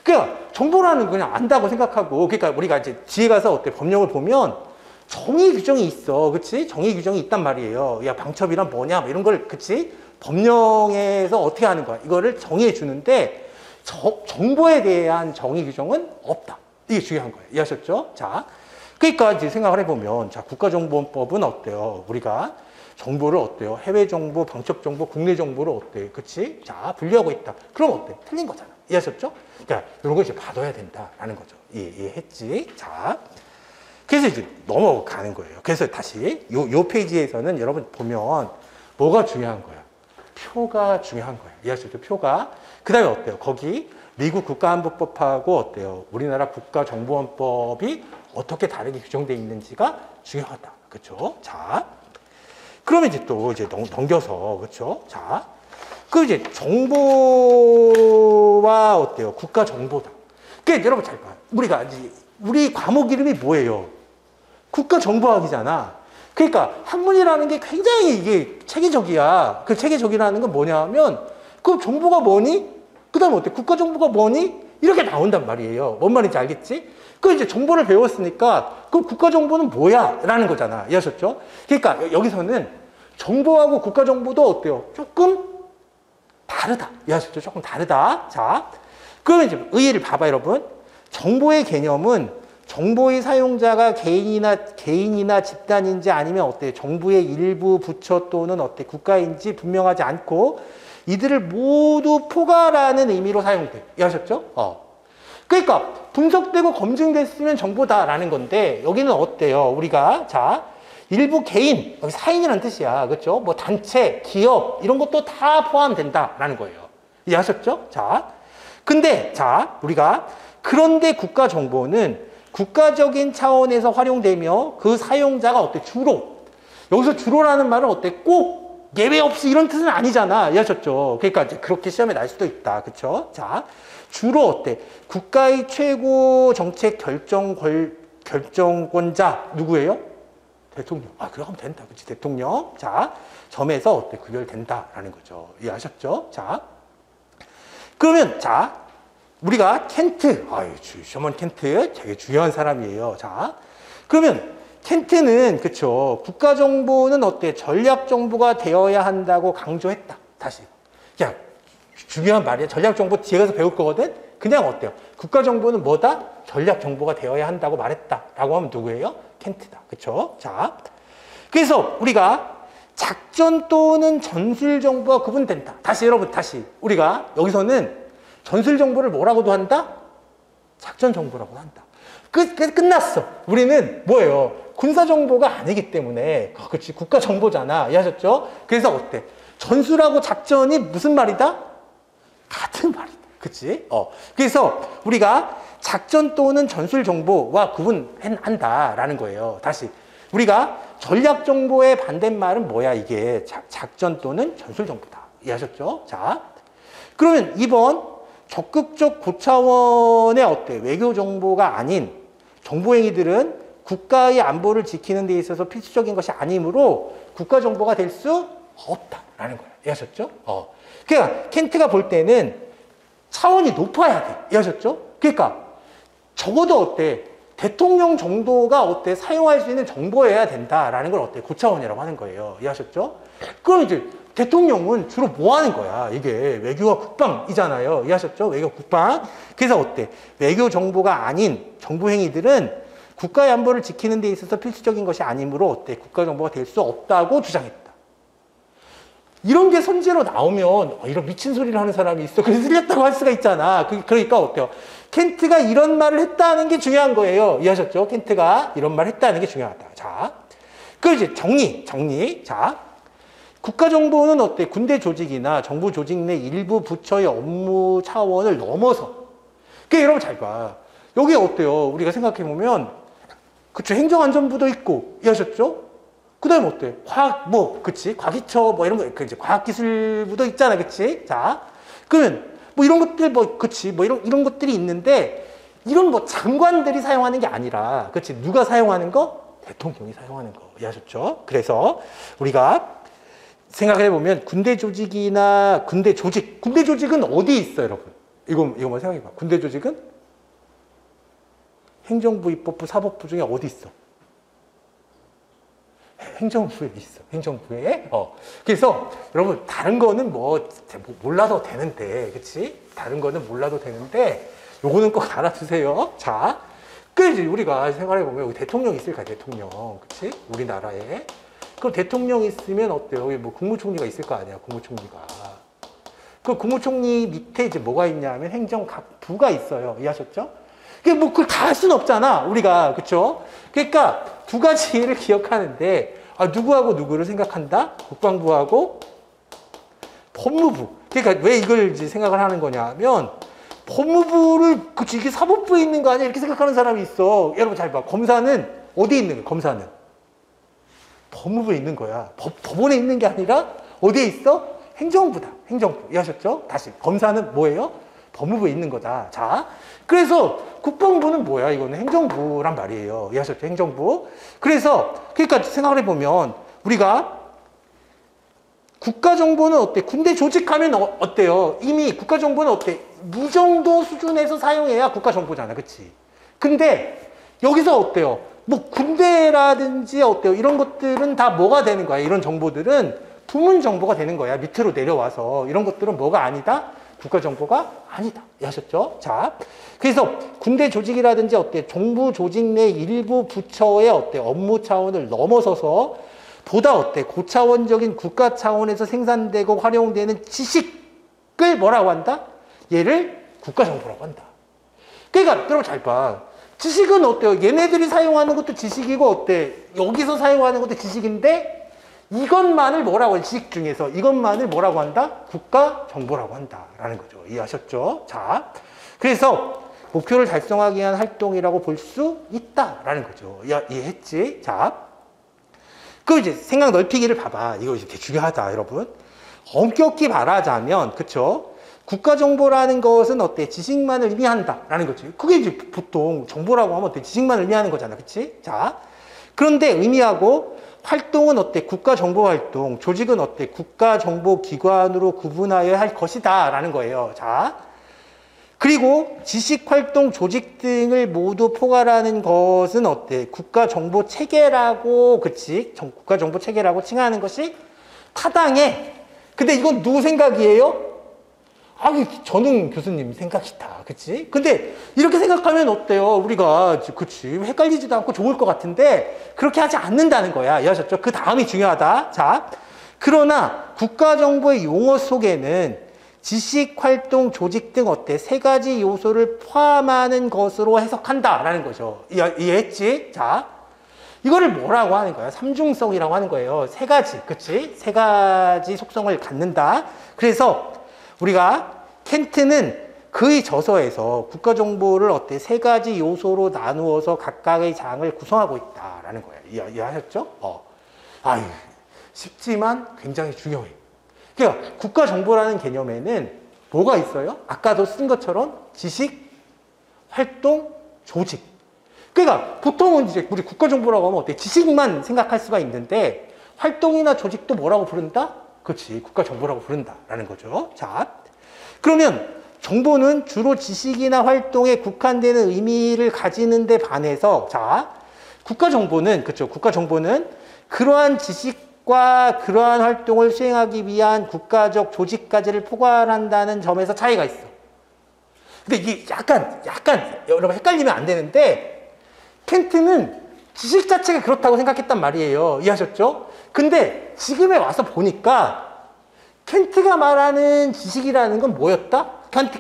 그러니까 정보라는 그냥 안다고 생각하고 그러니까 우리가 이제 뒤에 가서 어때 법령을 보면 정의 규정이 있어. 그치? 정의 규정이 있단 말이에요. 야, 방첩이란 뭐냐? 뭐 이런 걸, 그치? 법령에서 어떻게 하는 거야? 이거를 정의해 주는데, 정보에 대한 정의 규정은 없다. 이게 중요한 거예요. 이해하셨죠? 자. 그러니까 이제 생각을 해보면, 자, 국가정보원법은 어때요? 우리가 정보를 어때요? 해외 정보, 방첩 정보, 국내 정보를 어때요? 그치? 자, 분류하고 있다. 그럼 어때? 틀린 거잖아. 이해하셨죠? 그러니까 이런 거 이제 봐둬야 된다라는 거죠. 이해했지? 자. 그래서 이제 넘어가는 거예요. 그래서 다시 요 페이지에서는 여러분 보면 뭐가 중요한 거야? 표가 중요한 거야. 이해하셨죠? 표가. 그 다음에 어때요? 거기 미국 국가안보법하고 어때요? 우리나라 국가정보원법이 어떻게 다르게 규정되어 있는지가 중요하다. 그렇죠? 자, 그러면 이제 또 이제 넘겨서 그렇죠? 자, 그 이제 정보와 어때요? 국가정보다. 그러니까 여러분 잘 봐. 우리가 이제 우리 과목 이름이 뭐예요? 국가정보학이잖아. 그러니까 학문이라는 게 굉장히 이게 체계적이야. 그 체계적이라는 건 뭐냐 하면 그 정보가 뭐니? 그 다음에 어때? 국가정보가 뭐니? 이렇게 나온단 말이에요. 뭔 말인지 알겠지? 그 이제 정보를 배웠으니까 그 국가정보는 뭐야? 라는 거잖아. 이해하셨죠? 그러니까 여기서는 정보하고 국가정보도 어때요? 조금 다르다. 이해하셨죠? 조금 다르다. 자, 그러면 이제 의의를 봐봐, 여러분. 정보의 개념은 정보의 사용자가 개인이나 집단인지 아니면 어때 정부의 일부 부처 또는 어때 국가인지 분명하지 않고 이들을 모두 포괄하는 의미로 사용돼. 이해하셨죠? 그러니까 분석되고 검증됐으면 정보다라는 건데 여기는 어때요? 우리가 자 일부 개인, 여기 사인이라는 뜻이야. 그렇죠? 뭐 단체, 기업 이런 것도 다 포함된다라는 거예요. 이해하셨죠? 자, 근데 자 우리가 그런데 국가 정보는 국가적인 차원에서 활용되며 그 사용자가 어때? 주로. 여기서 주로라는 말은 어때? 꼭 예외 없이 이런 뜻은 아니잖아. 이해하셨죠? 그러니까 이제 그렇게 시험에 날 수도 있다. 그쵸? 자, 주로 어때? 국가의 최고 정책 결정권자 누구예요? 대통령. 그럼 하면 된다. 그치? 대통령. 자, 점에서 어때? 구별된다라는 거죠. 이해하셨죠? 자, 그러면 자, 우리가 켄트, 셔먼 켄트 되게 중요한 사람이에요. 자, 그러면 켄트는 그쵸, 국가정보는 어때? 전략정보가 되어야 한다고 강조했다. 다시. 야, 중요한 말이야. 전략정보 뒤에 가서 배울 거거든? 그냥 어때요? 국가정보는 뭐다? 전략정보가 되어야 한다고 말했다라고 하면 누구예요? 켄트다. 그쵸? 자, 그래서 우리가 작전 또는 전술 정보가 구분된다. 다시 여러분, 다시. 우리가 여기서는 전술 정보를 뭐라고도 한다? 작전 정보라고 한다. 끝났어. 우리는 뭐예요? 군사 정보가 아니기 때문에. 그렇지. 국가 정보잖아. 이해하셨죠? 그래서 어때? 전술하고 작전이 무슨 말이다? 같은 말이다. 그치? 그래서 우리가 작전 또는 전술 정보와 구분한다라는 거예요. 다시. 우리가 전략 정보의 반대말은 뭐야? 이게 작전 또는 전술 정보다. 이해하셨죠? 자. 그러면 이번 적극적 고차원의 어때? 외교 정보가 아닌 정보행위들은 국가의 안보를 지키는 데 있어서 필수적인 것이 아니므로 국가 정보가 될 수 없다라는 거예요. 이해하셨죠? 그러니까 켄트가 볼 때는 차원이 높아야 돼. 이해하셨죠? 그러니까 적어도 어때? 대통령 정도가 어때? 사용할 수 있는 정보여야 된다라는 걸 어때? 고차원이라고 하는 거예요. 이해하셨죠? 그럼 이제 대통령은 주로 뭐 하는 거야? 이게 외교와 국방이잖아요. 이해하셨죠? 외교 국방. 그래서 어때? 외교 정보가 아닌 정보 행위들은 국가의 안보를 지키는 데 있어서 필수적인 것이 아니므로 어때? 국가 정보가 될 수 없다고 주장했다. 이런 게 선제로 나오면 이런 미친 소리를 하는 사람이 있어. 그래서 틀렸다고 할 수가 있잖아. 그러니까 어때요? 켄트가 이런 말을 했다는 게 중요한 거예요. 이해하셨죠? 켄트가 이런 말을 했다는 게 중요하다. 자, 그 이제 정리. 자, 국가정보는 어때? 군대 조직이나 정부 조직 내 일부 부처의 업무 차원을 넘어서. 그러니까 여러분 잘 봐. 여기 어때요? 우리가 생각해보면, 그쵸? 행정안전부도 있고, 이해하셨죠? 그 다음에 어때? 그치? 과기처, 이런 거, 이제 과학기술부도 있잖아, 그치? 자, 그러면, 이런 것들, 그치? 이런 것들이 있는데, 이런 장관들이 사용하는 게 아니라, 그치? 누가 사용하는 거? 대통령이 사용하는 거. 이해하셨죠? 그래서, 우리가 생각해보면, 군대 조직이나 군대 조직은 어디 있어, 여러분? 이거만 생각해봐. 군대 조직은? 행정부, 입법부, 사법부 중에 어디 있어? 행정부에 있어. 행정부에. 그래서 여러분 다른 거는 몰라도 되는데, 그렇지? 다른 거는 몰라도 되는데 요거는 꼭 알아두세요. 자, 그래서 우리가 생각해 보면 여기 대통령 있을까? 대통령, 그렇지? 우리나라에. 그럼 대통령 있으면 어때요? 여기 국무총리가 있을 거 아니야? 국무총리가. 그 국무총리 밑에 이제 뭐가 있냐면 행정 각 부가 있어요. 이해하셨죠? 그걸 다 할 수는 없잖아, 우리가. 그쵸? 그러니까 두 가지를 기억하는데, 누구하고 누구를 생각한다? 국방부하고 법무부. 그러니까 왜 이걸 이제 생각을 하는 거냐 하면, 법무부를, 그치, 이게 사법부에 있는 거 아니야? 이렇게 생각하는 사람이 있어. 여러분 잘 봐. 검사는 어디에 있는 거야? 검사는 법무부에 있는 거야. 법원에 있는 게 아니라 어디에 있어? 행정부다. 행정부. 이해하셨죠? 다시. 검사는 뭐예요? 법무부에 있는 거다. 자, 그래서 국방부는 뭐야? 이거는 행정부란 말이에요. 이해하셨죠? 행정부. 그러니까 생각을 해보면 우리가 국가정보는 어때? 군대 조직하면 어때요? 이미 국가정보는 어때? 이 정도 수준에서 사용해야 국가정보잖아. 그치? 근데 여기서 어때요? 군대라든지 어때요? 이런 것들은 다 뭐가 되는 거야? 이런 정보들은 부문 정보가 되는 거야. 밑으로 내려와서. 이런 것들은 뭐가 아니다? 국가정보가 아니다. 이해하셨죠? 자, 그래서 군대 조직이라든지 어때? 정부 조직 내 일부 부처의 어때? 업무 차원을 넘어서서 보다 어때? 고차원적인 국가 차원에서 생산되고 활용되는 지식을 뭐라고 한다? 얘를 국가정보라고 한다. 그러니까 여러분 잘 봐. 지식은 어때요? 얘네들이 사용하는 것도 지식이고 어때? 여기서 사용하는 것도 지식인데 이것만을 뭐라고 해? 지식 중에서 이것만을 뭐라고 한다? 국가정보라고 한다라는 거죠. 이해하셨죠? 자, 그래서 목표를 달성하기 위한 활동이라고 볼 수 있다라는 거죠. 이해했지? 자, 그 이제 생각 넓히기를 봐봐. 이거 이제 되게 중요하다, 여러분. 엄격히 말하자면, 그쵸? 국가정보라는 것은 어때? 지식만을 의미한다라는 거지. 그게 이제 보통 정보라고 하면 어때? 지식만을 의미하는 거잖아. 그치? 자, 그런데 의미하고 활동은 어때? 국가정보활동. 조직은 어때? 국가정보기관으로 구분하여야 할 것이다. 라는 거예요. 자. 그리고 지식활동 조직 등을 모두 포괄하는 것은 어때? 국가정보체계라고, 그치? 국가정보체계라고 칭하는 것이 타당해. 근데 이건 누구 생각이에요? 아, 전웅 교수님 생각이다. 그치? 근데 이렇게 생각하면 어때요? 우리가, 그치? 헷갈리지도 않고 좋을 것 같은데, 그렇게 하지 않는다는 거야. 이해하셨죠? 그 다음이 중요하다. 자, 그러나 국가정보의 용어 속에는 지식활동 조직 등 어때? 세 가지 요소를 포함하는 것으로 해석한다라는 거죠. 이해했지? 자, 이거를 뭐라고 하는 거야? 삼중성이라고 하는 거예요. 세 가지, 그치? 세 가지 속성을 갖는다. 그래서 우리가 켄트는 그의 저서에서 국가정보를 어때? 세 가지 요소로 나누어서 각각의 장을 구성하고 있다라는 거예요. 이해하셨죠? 아유, 쉽지만 굉장히 중요해. 그러니까 국가정보라는 개념에는 뭐가 있어요? 아까도 쓴 것처럼 지식, 활동, 조직. 그러니까 보통은 이제 우리 국가정보라고 하면 어때? 지식만 생각할 수가 있는데 활동이나 조직도 뭐라고 부른다? 그렇지, 국가정보라고 부른다라는 거죠. 자, 그러면 정보는 주로 지식이나 활동에 국한되는 의미를 가지는 데 반해서, 자, 국가정보는, 그렇죠, 국가정보는 그러한 지식과 그러한 활동을 수행하기 위한 국가적 조직까지를 포괄한다는 점에서 차이가 있어. 근데 이게 약간 여러분 헷갈리면 안 되는데, 켄트는 지식 자체가 그렇다고 생각했단 말이에요. 이해하셨죠? 근데 지금에 와서 보니까 켄트가 말하는 지식이라는 건 뭐였다?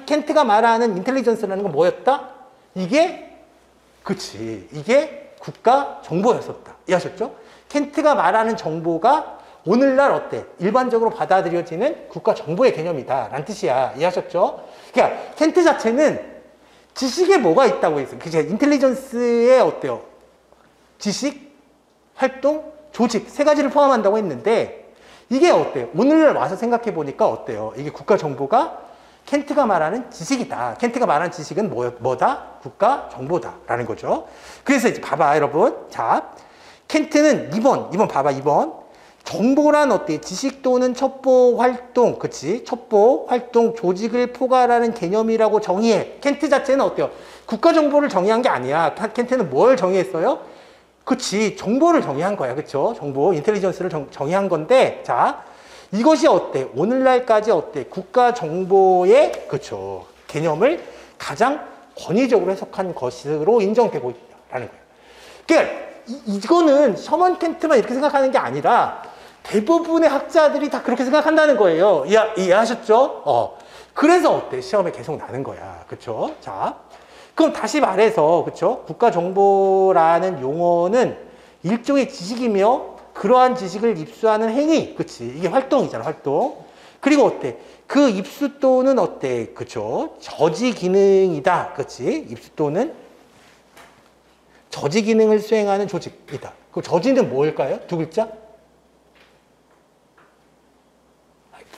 켄트가 말하는 인텔리전스라는 건 뭐였다? 이게, 그치, 이게 국가 정보였었다. 이해하셨죠? 켄트가 말하는 정보가 오늘날 어때? 일반적으로 받아들여지는 국가 정보의 개념이다 라는 뜻이야. 이해하셨죠? 그러니까 켄트 자체는 지식에 뭐가 있다고 했어요. 그치? 인텔리전스에 어때요? 지식, 활동, 조직 세 가지를 포함한다고 했는데 이게 어때요? 오늘날 와서 생각해 보니까 어때요? 이게 국가 정보가 켄트가 말하는 지식이다. 켄트가 말하는 지식은 뭐다? 국가 정보다라는 거죠. 그래서 이제 봐봐, 여러분. 자, 켄트는 2번 봐봐, 2번. 정보란 어때? 지식 또는 첩보 활동, 그치? 첩보 활동 조직을 포괄하는 개념이라고 정의해. 켄트 자체는 어때요? 국가 정보를 정의한 게 아니야. 켄트는 뭘 정의했어요? 그치, 정보를 정의한 거야. 그쵸? 정보, 인텔리전스를 정의한 건데, 자, 이것이 어때? 오늘날까지 어때? 국가 정보의, 그쵸, 개념을 가장 권위적으로 해석한 것으로 인정되고 있다는 거예요. 그러니까, 이거는 셔먼 켄트만 이렇게 생각하는 게 아니라 대부분의 학자들이 다 그렇게 생각한다는 거예요. 이해하셨죠? 그래서 어때? 시험에 계속 나는 거야. 그쵸? 자. 그럼 다시 말해서, 그쵸? 국가정보라는 용어는 일종의 지식이며 그러한 지식을 입수하는 행위, 그치? 이게 활동이잖아, 활동. 그리고 어때? 그 입수 또는 어때? 그쵸? 저지 기능이다, 그치? 입수 또는 저지 기능을 수행하는 조직이다. 그 저지는 뭘까요? 두 글자?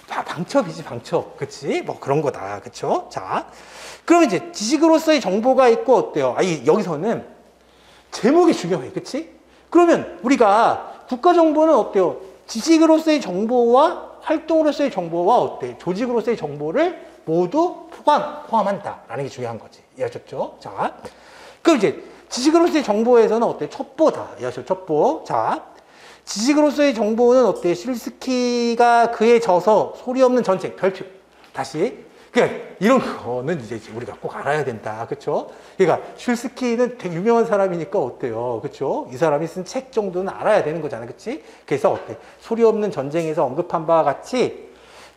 방첩이지, 방첩. 그치? 뭐 그런 거다. 그쵸? 자. 그럼 이제 지식으로서의 정보가 있고 어때요? 여기서는 제목이 중요해. 그치? 그러면 우리가 국가정보는 어때요? 지식으로서의 정보와 활동으로서의 정보와 어때? 조직으로서의 정보를 모두 포함한다라는 게 중요한 거지. 이해하셨죠? 자. 그럼 이제 지식으로서의 정보에서는 어때? 첩보다. 이해하셨죠? 첩보. 자. 지식으로서의 정보는 어때? 쉴스키가 그의 저서 소리 없는 전쟁 별표. 다시. 그러니까 이런 거는 이제 우리가 꼭 알아야 된다. 그렇죠? 그러니까 쉴스키는 되게 유명한 사람이니까 어때요? 그렇죠? 이 사람이 쓴 책 정도는 알아야 되는 거잖아. 그렇지? 그래서 어때? 소리 없는 전쟁에서 언급한 바와 같이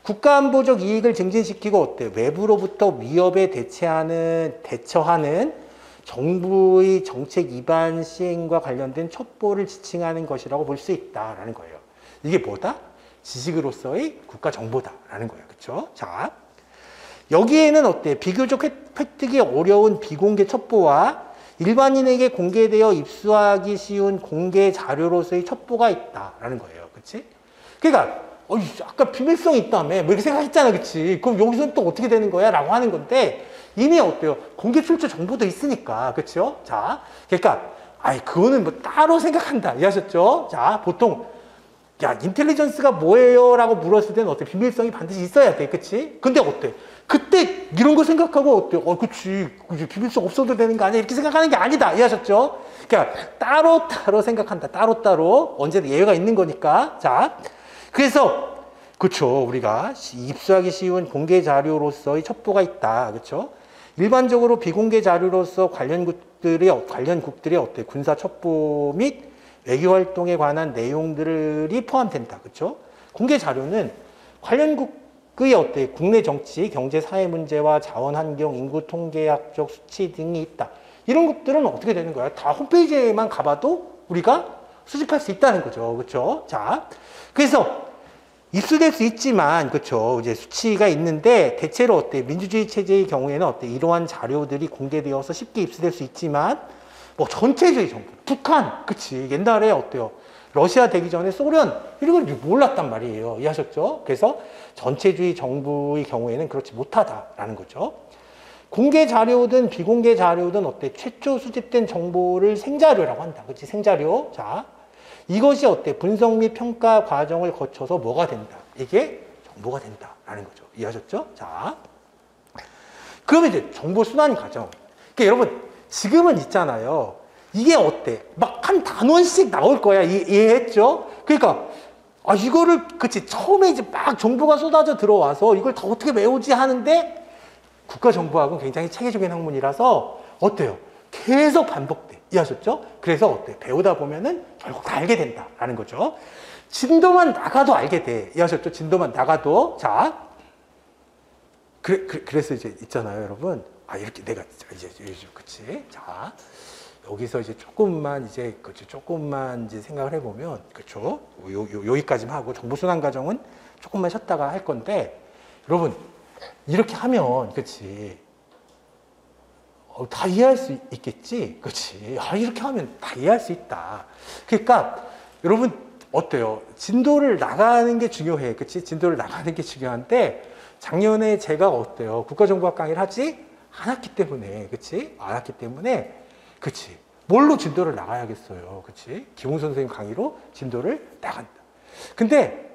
국가안보적 이익을 증진시키고 어때? 외부로부터 위협에 대처하는 정부의 정책 위반 시행과 관련된 첩보를 지칭하는 것이라고 볼 수 있다라는 거예요. 이게 뭐다? 지식으로서의 국가 정보다라는 거예요. 그렇죠? 자, 여기에는 어때? 비교적 획득이 어려운 비공개 첩보와 일반인에게 공개되어 입수하기 쉬운 공개 자료로서의 첩보가 있다라는 거예요. 그렇지? 그러니까 아까 비밀성이 있다며 뭐 이렇게 생각했잖아. 그렇지? 그럼 여기서는 또 어떻게 되는 거야? 라고 하는 건데 이미 어때요? 공개 출처 정보도 있으니까. 그렇죠? 자, 그러니까 그거는 뭐 따로 생각한다. 이해하셨죠? 자, 보통 인텔리전스가 뭐예요? 라고 물었을 때는 어때? 비밀성이 반드시 있어야 돼. 그치? 근데 어때? 그때 이런 거 생각하고 어때요? 그치. 비밀성 없어도 되는 거 아니야? 이렇게 생각하는 게 아니다. 이해하셨죠? 그러니까 따로따로 생각한다. 따로따로. 언제든 예외가 있는 거니까. 자, 그래서 그쵸. 우리가 입수하기 쉬운 공개 자료로서의 첩보가 있다. 그쵸? 일반적으로 비공개 자료로서 관련국들이 어때? 군사 첩보 및 외교 활동에 관한 내용들이 포함된다. 그쵸? 공개 자료는 관련국의 어때? 국내 정치, 경제, 사회 문제와 자원 환경, 인구 통계학적 수치 등이 있다. 이런 것들은 어떻게 되는 거야? 다 홈페이지에만 가봐도 우리가 수집할 수 있다는 거죠. 그쵸? 자, 그래서 입수될 수 있지만, 그쵸. 이제 수치가 있는데, 대체로 어때? 민주주의 체제의 경우에는 어때? 이러한 자료들이 공개되어서 쉽게 입수될 수 있지만, 뭐 전체주의 정부, 북한, 그치. 옛날에 어때요? 러시아 되기 전에 소련, 이런 걸 몰랐단 말이에요. 이해하셨죠? 그래서 전체주의 정부의 경우에는 그렇지 못하다라는 거죠. 공개 자료든 비공개 자료든 어때? 최초 수집된 정보를 생자료라고 한다. 그치? 생자료. 자. 이것이 어때? 분석 및 평가 과정을 거쳐서 뭐가 된다? 이게 정보가 된다라는 거죠. 이해하셨죠? 자, 그러면 이제 정보 순환 과정. 그러니까 여러분 지금은 있잖아요. 이게 어때? 막 한 단원씩 나올 거야. 이해했죠? 그러니까 이거를 그치 처음에 이제 막 정보가 쏟아져 들어와서 이걸 다 어떻게 외우지 하는데 국가정보학은 굉장히 체계적인 학문이라서 어때요? 계속 반복돼. 이해하셨죠? 그래서 어때? 배우다 보면은 결국 다 알게 된다라는 거죠. 진도만 나가도 알게 돼. 이해하셨죠? 진도만 나가도. 자. 그래서 이제 있잖아요, 여러분. 이렇게 내가 이제 그치? 자. 여기서 이제 조금만 이제 생각을 해보면, 그쵸? 여기까지만 하고 정보순환 과정은 조금만 쉬었다가 할 건데, 여러분, 이렇게 하면, 그치? 다 이해할 수 있겠지? 그렇지. 이렇게 하면 다 이해할 수 있다. 그러니까 여러분 어때요? 진도를 나가는 게 중요해. 그렇지? 진도를 나가는 게 중요한데 작년에 제가 어때요? 국가정보학 강의를 하지 않았기 때문에 그렇지? 않았기 때문에 그렇지. 뭘로 진도를 나가야겠어요. 그렇지? 기봉 선생님 강의로 진도를 나간다. 근데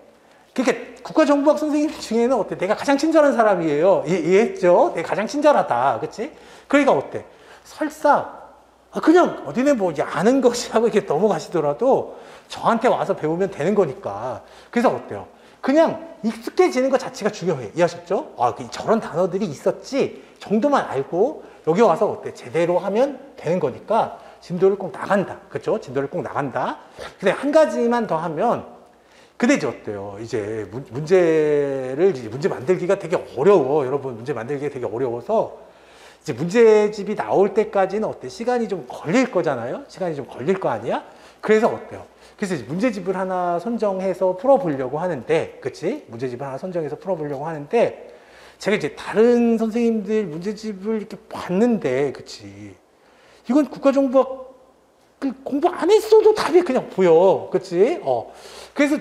그러니까 국가정보학 선생님 중에는 어때? 내가 가장 친절한 사람이에요. 이해했죠? 내가 가장 친절하다. 그치? 그러니까 어때? 설사, 그냥 어디네 뭐 아는 것이 하고 이렇게 넘어가시더라도 저한테 와서 배우면 되는 거니까. 그래서 어때요? 그냥 익숙해지는 것 자체가 중요해. 이해하셨죠? 저런 단어들이 있었지 정도만 알고 여기 와서 어때? 제대로 하면 되는 거니까 진도를 꼭 나간다. 그쵸? 진도를 꼭 나간다. 근데 한 가지만 더 하면 근데 이제 어때요? 이제 문제 만들기가 되게 어려워. 여러분, 문제 만들기가 되게 어려워서 이제 문제집이 나올 때까지는 어때? 시간이 좀 걸릴 거잖아요? 시간이 좀 걸릴 거 아니야? 그래서 어때요? 그래서 이제 문제집을 하나 선정해서 풀어보려고 하는데, 그치? 문제집을 하나 선정해서 풀어보려고 하는데, 제가 이제 다른 선생님들 문제집을 이렇게 봤는데, 그치? 이건 국가정보학 공부 안 했어도 답이 그냥 보여. 그치? 그래서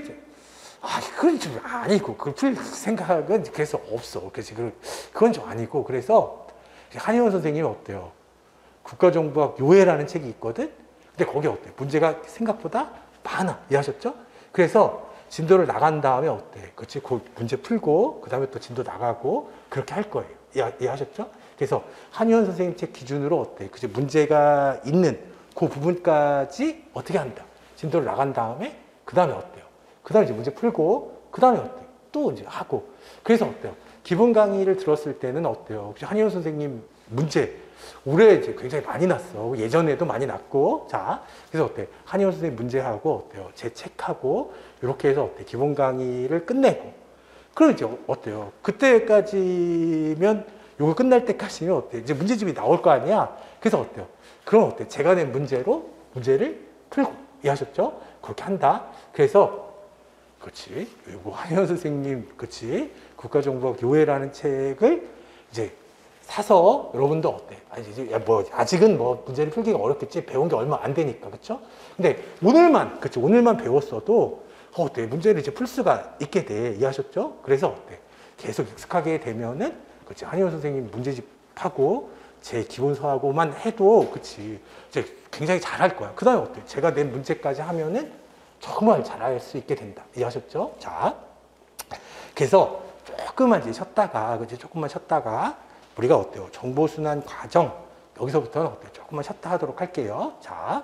그건 좀 아니고, 그걸 풀 생각은 그래서 없어. 그래서 그건 좀 아니고, 그래서 한의원 선생님이 어때요? 국가정보학 요해라는 책이 있거든? 근데 거기 어때? 문제가 생각보다 많아. 이해하셨죠? 그래서 진도를 나간 다음에 어때? 그치? 그 문제 풀고, 그 다음에 또 진도 나가고, 그렇게 할 거예요. 이해하셨죠? 그래서 한의원 선생님 책 기준으로 어때? 그치? 문제가 있는 그 부분까지 어떻게 한다? 진도를 나간 다음에, 그 다음에 어때요? 그 다음에 이제 문제 풀고, 그 다음에 어때요? 또 이제 하고. 그래서 어때요? 기본 강의를 들었을 때는 어때요? 혹시 한의원 선생님 문제 올해 이제 굉장히 많이 났어. 예전에도 많이 났고. 자, 그래서 어때? 한의원 선생님 문제하고 어때요? 제 책하고 이렇게 해서 어때? 기본 강의를 끝내고. 그럼 이제 어때요? 그때까지면 요거 끝날 때까지는 어때? 이제 문제집이 나올 거 아니야? 그래서 어때요? 그럼 어때? 제가 낸 문제로 문제를 풀고. 이해하셨죠? 그렇게 한다. 그래서 그렇지. 요거 한의원 선생님, 그렇지. 국가정보학 요해라는 책을 이제 사서 여러분도 어때? 아직은 문제를 풀기가 어렵겠지. 배운 게 얼마 안 되니까. 그렇죠? 근데 오늘만 배웠어도 어때? 문제를 이제 풀 수가 있게 돼. 이해하셨죠? 그래서 어때? 계속 익숙하게 되면은 그렇지. 한의원 선생님 문제집하고 제 기본서하고만 해도 그렇지. 이제 굉장히 잘할 거야. 그다음에 어때? 제가 낸 문제까지 하면은 정말 잘할 수 있게 된다. 이해하셨죠? 자, 그래서 조금만 이제 쉬었다가, 그치? 조금만 쉬었다가, 우리가 어때요? 정보순환 과정, 여기서부터는 어때요? 조금만 쉬었다 하도록 할게요. 자.